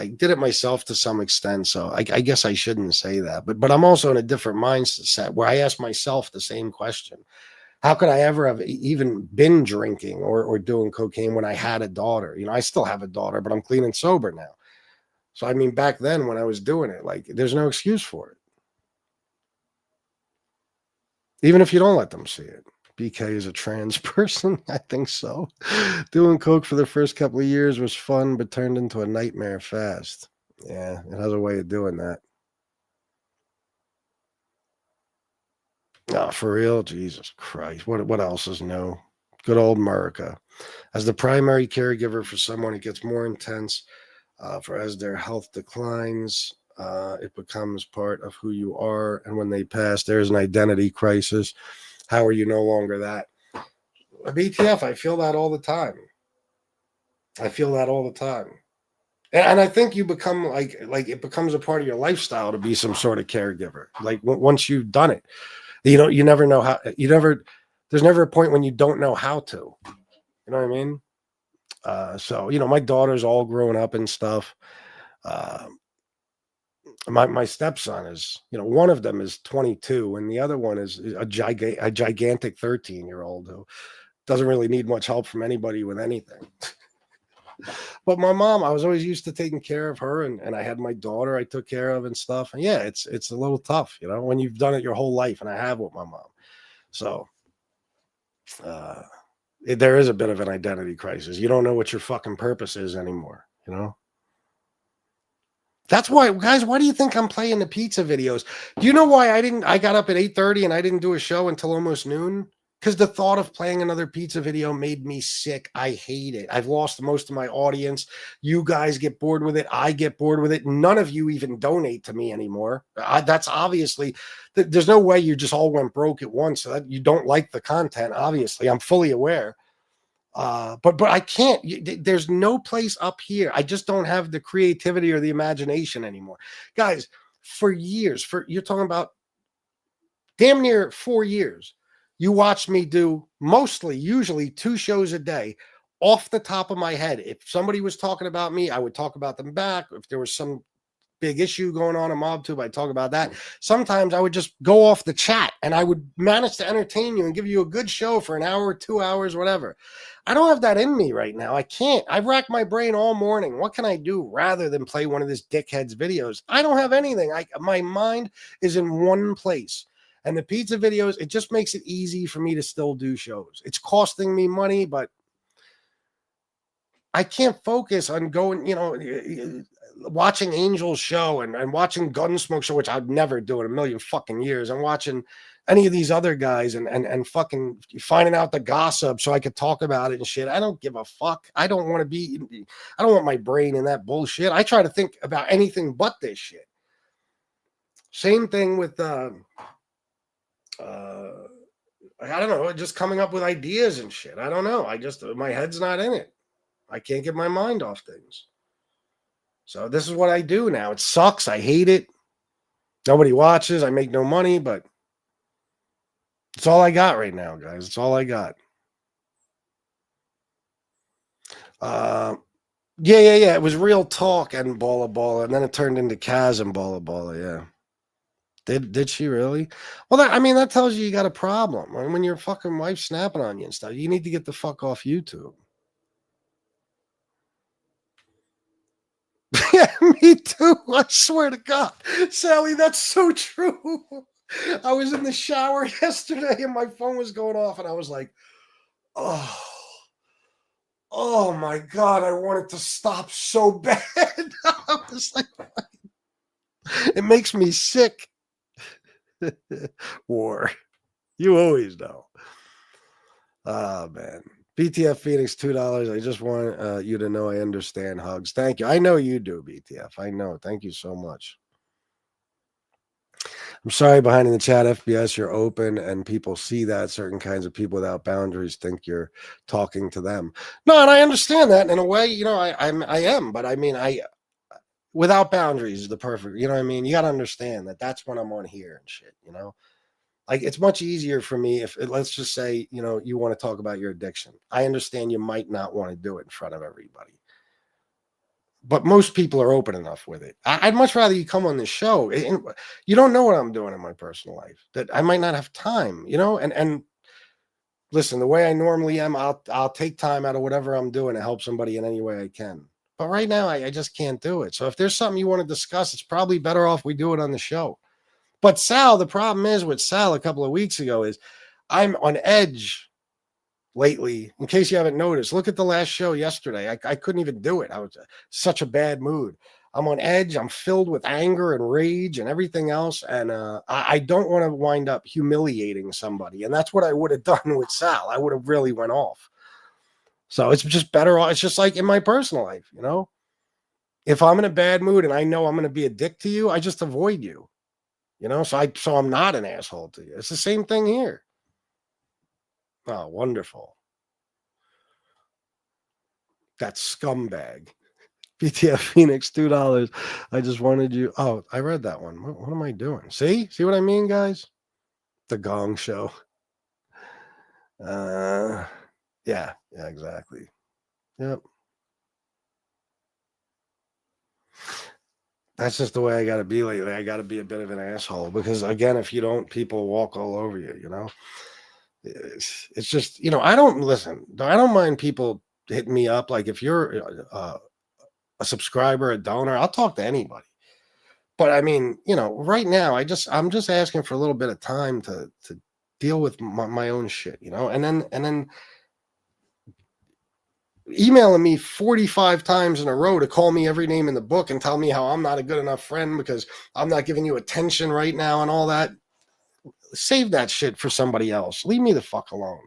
[SPEAKER 4] did it myself to some extent. So I guess I shouldn't say that. But I'm also in a different mindset where I ask myself the same question. How could I ever have even been drinking or doing cocaine when I had a daughter? I still have a daughter, but I'm clean and sober now. So, I mean, back then when I was doing it, like, there's no excuse for it. Even if you don't let them see it. BK is a trans person. I think so. Doing coke for the first couple of years was fun, but turned into a nightmare fast. Yeah, it has a way of doing that. Oh, for real? Jesus Christ. What else is new? Good old America. As the primary caregiver for someone, it gets more intense. For as their health declines, it becomes part of who you are. And when they pass, there's an identity crisis. How are you no longer that? BTF, I feel that all the time. And I think you become like it becomes a part of your lifestyle to be some sort of caregiver. Like once you've done it, you never know how. There's never a point when you don't know how to. You know what I mean? So my daughter's all grown up and stuff. My stepson is, one of them is 22 and the other one is a gigantic 13-year-old who doesn't really need much help from anybody with anything. But my mom, I was always used to taking care of her, and I had my daughter I took care of and stuff. And yeah, it's a little tough, when you've done it your whole life, and I have with my mom. So There is a bit of an identity crisis. You don't know what your fucking purpose is anymore, you know? That's why, guys, why do you think I'm playing the pizza videos? Do you know why I got up at 8:30 and I didn't do a show until almost noon? Because the thought of playing another pizza video made me sick. I hate it. I've lost most of my audience. You guys get bored with it. I get bored with it. None of you even donate to me anymore. That's obviously, there's no way you just all went broke at once. So that you don't like the content, obviously. I'm fully aware. But I can't. There's no place up here. I just don't have the creativity or the imagination anymore, guys. For years, you're talking about damn near 4 years, you watched me do usually 2 shows a day, off the top of my head. If somebody was talking about me, I would talk about them back. If there was some big issue going on in MobTube, I'd talk about that. Sometimes I would just go off the chat and I would manage to entertain you and give you a good show for an hour, 2 hours, whatever. I don't have that in me right now. I can't. I've racked my brain all morning. What can I do rather than play one of this dickhead's videos? I don't have anything. My mind is in one place. And the pizza videos, it just makes it easy for me to still do shows. It's costing me money, but I can't focus on going, watching Angel's show and watching Gunsmoke show, which I'd never do in a million fucking years. I'm watching any of these other guys and fucking finding out the gossip so I could talk about it and shit. I don't give a fuck. I don't want my brain in that bullshit. I try to think about anything but this shit. Same thing with, I don't know, just coming up with ideas and shit. I don't know. My head's not in it. I can't get my mind off things. So this is what I do now. It sucks. I hate it. Nobody watches. I make no money, but it's all I got right now, guys. It's all I got. Yeah. It was Real Talk and Balla, and then it turned into Kaz and Balla. Yeah. Did she really? Well, that tells you got a problem. I mean, when your fucking wife's snapping on you and stuff, you need to get the fuck off YouTube. Yeah, me too. I swear to God. Sally, that's so true. I was in the shower yesterday and my phone was going off and I was like, oh my God, I want it to stop so bad. I was like, it makes me sick. War. You always know. Oh, man. BTF Phoenix, $2. I just want you to know I understand. Hugs. Thank you. I know you do, BTF. I know. Thank you so much. I'm sorry, behind in the chat, FBS, you're open and people see that. Certain kinds of people without boundaries think you're talking to them. No, and I understand that in a way, I am, but I mean, without boundaries is the perfect, you know what I mean? You got to understand that's when I'm on here and shit, Like, it's much easier for me if, let's just say, you want to talk about your addiction. I understand you might not want to do it in front of everybody. But most people are open enough with it. I'd much rather you come on this show. You don't know what I'm doing in my personal life. That I might not have time, and listen, the way I normally am, I'll take time out of whatever I'm doing to help somebody in any way I can. But right now, I just can't do it. So if there's something you want to discuss, it's probably better off we do it on the show. But Sal, the problem is with Sal a couple of weeks ago is I'm on edge lately. In case you haven't noticed, look at the last show yesterday. I couldn't even do it. I was such a bad mood. I'm on edge. I'm filled with anger and rage and everything else. And I don't want to wind up humiliating somebody. And that's what I would have done with Sal. I would have really went off. So it's just better. It's just like in my personal life, if I'm in a bad mood and I know I'm going to be a dick to you, I just avoid you. So I'm not an asshole to you. It's the same thing here. Oh, wonderful. That scumbag. BTF Phoenix, $2. I just wanted you. Oh, I read that one. What am I doing? See what I mean, guys? The Gong Show. Yeah, exactly. Yep. That's just the way I got to be lately. I got to be a bit of an asshole because, again, if you don't, people walk all over you, It's just, I don't mind people hitting me up. Like if you're a subscriber, a donor, I'll talk to anybody. But I mean, right now, I'm just asking for a little bit of time to deal with my own shit, and then emailing me 45 times in a row to call me every name in the book and tell me how I'm not a good enough friend because I'm not giving you attention right now and all that. Save that shit for somebody else. Leave me the fuck alone.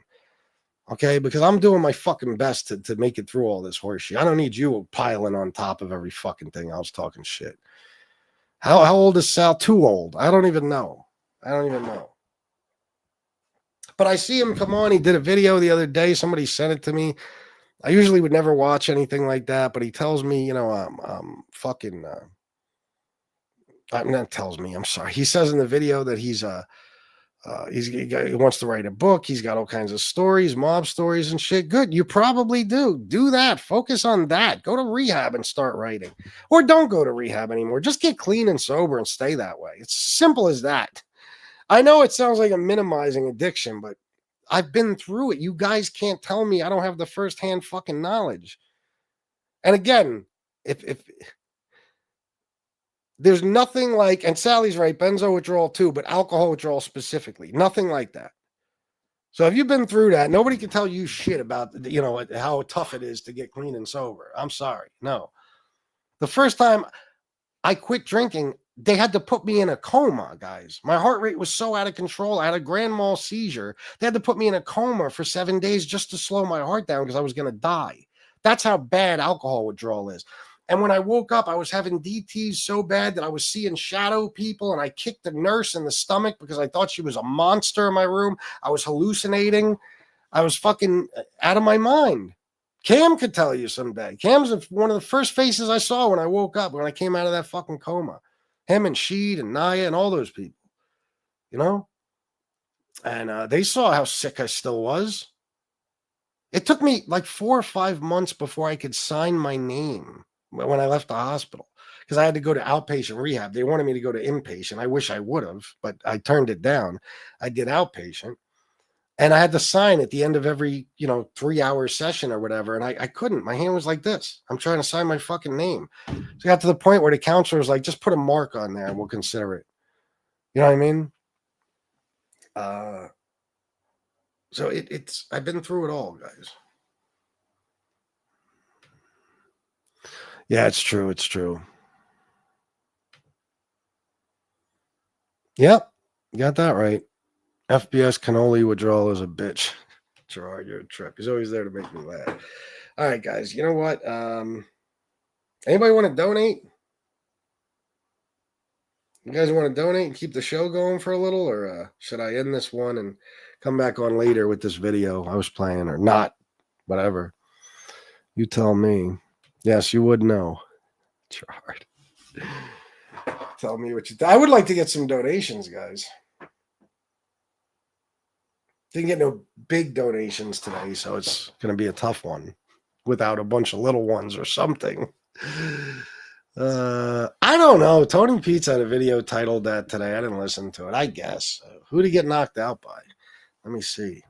[SPEAKER 4] Okay, because I'm doing my fucking best to make it through all this horseshit. I don't need you piling on top of every fucking thing I was talking shit. How old is Sal? Too old. I don't even know. But I see him come on. He did a video the other day. Somebody sent it to me. I usually would never watch anything like that, but he tells me, fucking. Not tells me. I'm sorry. He says in the video that he wants to write a book. He's got all kinds of stories, mob stories and shit. Good. You probably do. Do that. Focus on that. Go to rehab and start writing. Or don't go to rehab anymore. Just get clean and sober and stay that way. It's simple as that. I know it sounds like I'm minimizing addiction, but I've been through it. You guys can't tell me I don't have the firsthand fucking knowledge. And again, if there's nothing like, and Sally's right, benzo withdrawal too, but alcohol withdrawal specifically, nothing like that. So if you've been through that, nobody can tell you shit about, how tough it is to get clean and sober. I'm sorry. No. The first time I quit drinking, they had to put me in a coma, guys. My heart rate was so out of control. I had a grand mal seizure. They had to put me in a coma for 7 days just to slow my heart down because I was going to die. That's how bad alcohol withdrawal is. And when I woke up, I was having DTs so bad that I was seeing shadow people, and I kicked the nurse in the stomach because I thought she was a monster in my room. I was hallucinating. I was fucking out of my mind. Cam could tell you someday. Cam's one of the first faces I saw when I woke up, when I came out of that fucking coma. Him and Sheed and Naya and all those people, And they saw how sick I still was. It took me like 4 or 5 months before I could sign my name when I left the hospital because I had to go to outpatient rehab. They wanted me to go to inpatient. I wish I would have, but I turned it down. I did outpatient. And I had to sign at the end of every, 3-hour session or whatever. And I couldn't. My hand was like this. I'm trying to sign my fucking name. So I got to the point where the counselor was like, just put a mark on there and we'll consider it. You know what I mean? So I've been through it all, guys. Yeah, it's true. It's true. Yep. You got that right. FBS cannoli withdrawal is a bitch. Gerard, you're a trip. He's always there to make me laugh. All right, guys. You know what? Anybody want to donate? You guys want to donate and keep the show going for a little, or should I end this one and come back on later with this video I was playing, or not? Whatever. You tell me. Yes, you would know. Gerard. Tell me what you think. I would like to get some donations, guys. Didn't get no big donations today, so it's going to be a tough one without a bunch of little ones or something. I don't know. Tony Pete's had a video titled that today. I didn't listen to it. I guess. Who'd he get knocked out by? Let me see.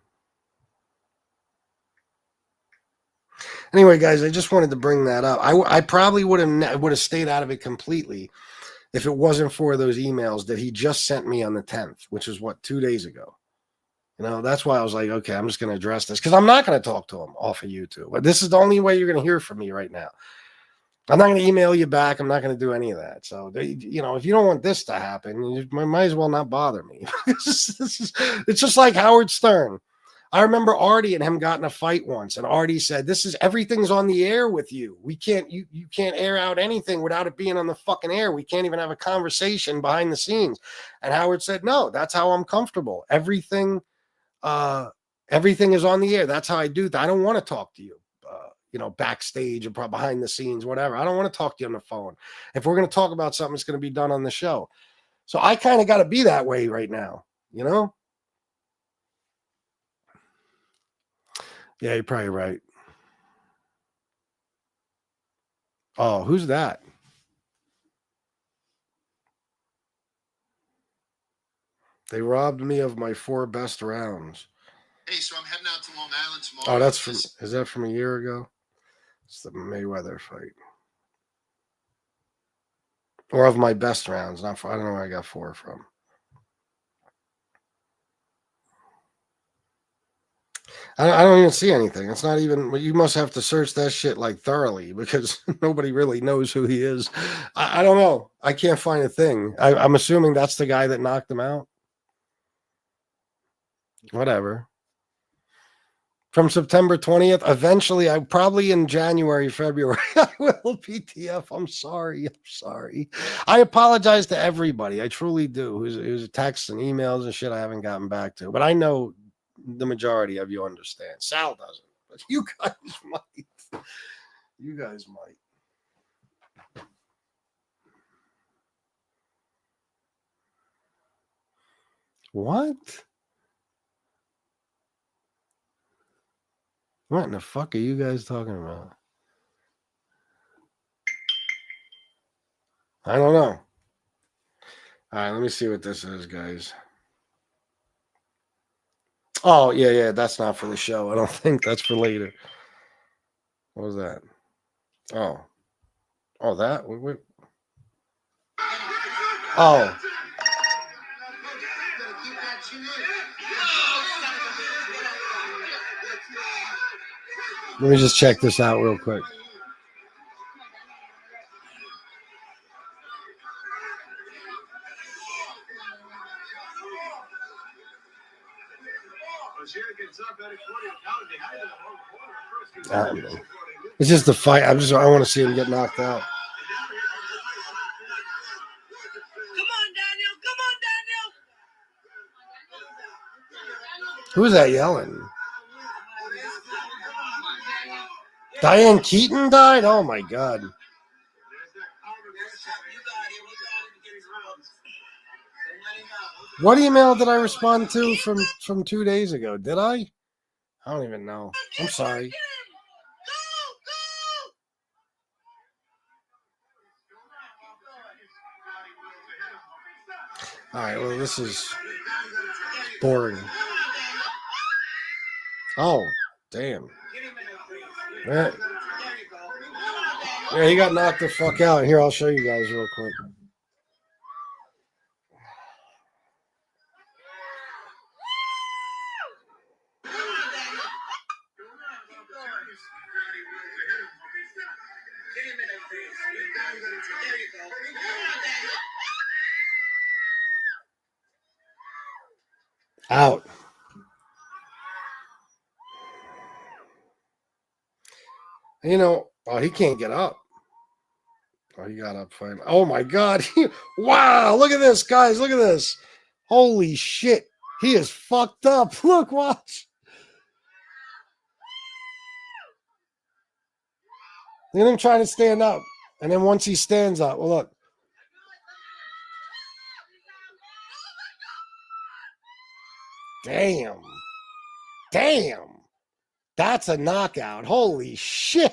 [SPEAKER 4] Anyway, guys, I just wanted to bring that up. I probably would have stayed out of it completely if it wasn't for those emails that he just sent me on the 10th, which is 2 days ago. That's why I was like, okay, I'm just going to address this because I'm not going to talk to him off of YouTube. But this is the only way you're going to hear from me right now. I'm not going to email you back. I'm not going to do any of that. So, if you don't want this to happen, you might as well not bother me. It's just like Howard Stern. I remember Artie and him got in a fight once, and Artie said, everything's on the air with you. We can't, you can't air out anything without it being on the fucking air. We can't even have a conversation behind the scenes. And Howard said, no, that's how I'm comfortable. Everything is on the air. That's how I do that. I don't want to talk to you, backstage or behind the scenes, whatever. I don't want to talk to you on the phone. If we're going to talk about something, it's going to be done on the show. So I kind of got to be that way right now, Yeah, you're probably right. Oh, who's that? They robbed me of my 4 best rounds.
[SPEAKER 5] Hey, so I'm heading out to Long Island tomorrow.
[SPEAKER 4] Oh, is that from a year ago? It's the Mayweather fight. Or of my best rounds. I don't know where I got 4 from. I don't even see anything. It's not even. You must have to search that shit like thoroughly because nobody really knows who he is. I don't know. I can't find a thing. I'm assuming that's the guy that knocked him out. Whatever. From September 20th. Eventually, I probably in January, February, I will PTF. I'm sorry. I'm sorry. I apologize to everybody. I truly do. Who's texts and emails and shit I haven't gotten back to. But I know the majority of you understand. Sal doesn't, but you guys might. You guys might. What? What in the fuck are you guys talking about? I don't know. All right, let me see what this is, guys. Oh, yeah, that's not for the show. I don't think that's for later. What was that? Oh, that? Wait. Oh. Let me just check this out real quick. It's just the fight. I want to see him get knocked out. Who's that yelling? Diane Keaton died? Oh my God. What email did I respond to from 2 days ago? Did I? I don't even know. I'm sorry. All right, well, this is boring. Oh, damn. Yeah, he got knocked the fuck out. Here, I'll show you guys real quick. Out. You know, oh, he can't get up. Oh, he got up fine. Oh my God. Wow, look at this, guys. Look at this. Holy shit. He is fucked up. Look, watch. Look at him trying to stand up. And then once he stands up, well, look. Damn. That's a knockout. Holy shit.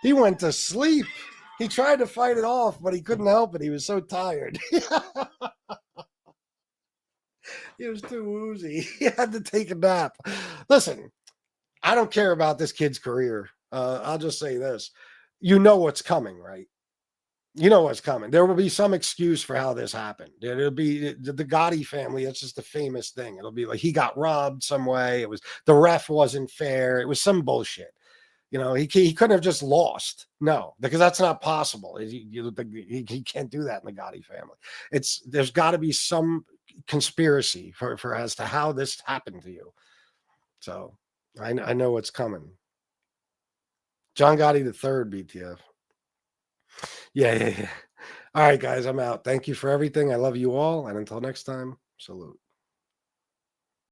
[SPEAKER 4] He went to sleep. He tried to fight it off, but he couldn't help it. He was so tired. He was too woozy. He had to take a nap. Listen, I don't care about this kid's career. I'll just say this. You know what's coming, right? You know what's coming. There will be some excuse for how this happened. It'll be the Gotti family. That's just a famous thing. It'll be like he got robbed some way. It was the ref wasn't fair. It was some bullshit. You know, he couldn't have just lost. No, because that's not possible. He can't do that in the Gotti family. There's got to be some conspiracy for as to how this happened to you. So I know what's coming. John Gotti the third, BTF. Yeah. All right, guys, I'm out. Thank you for everything. I love you all. And until next time, salute.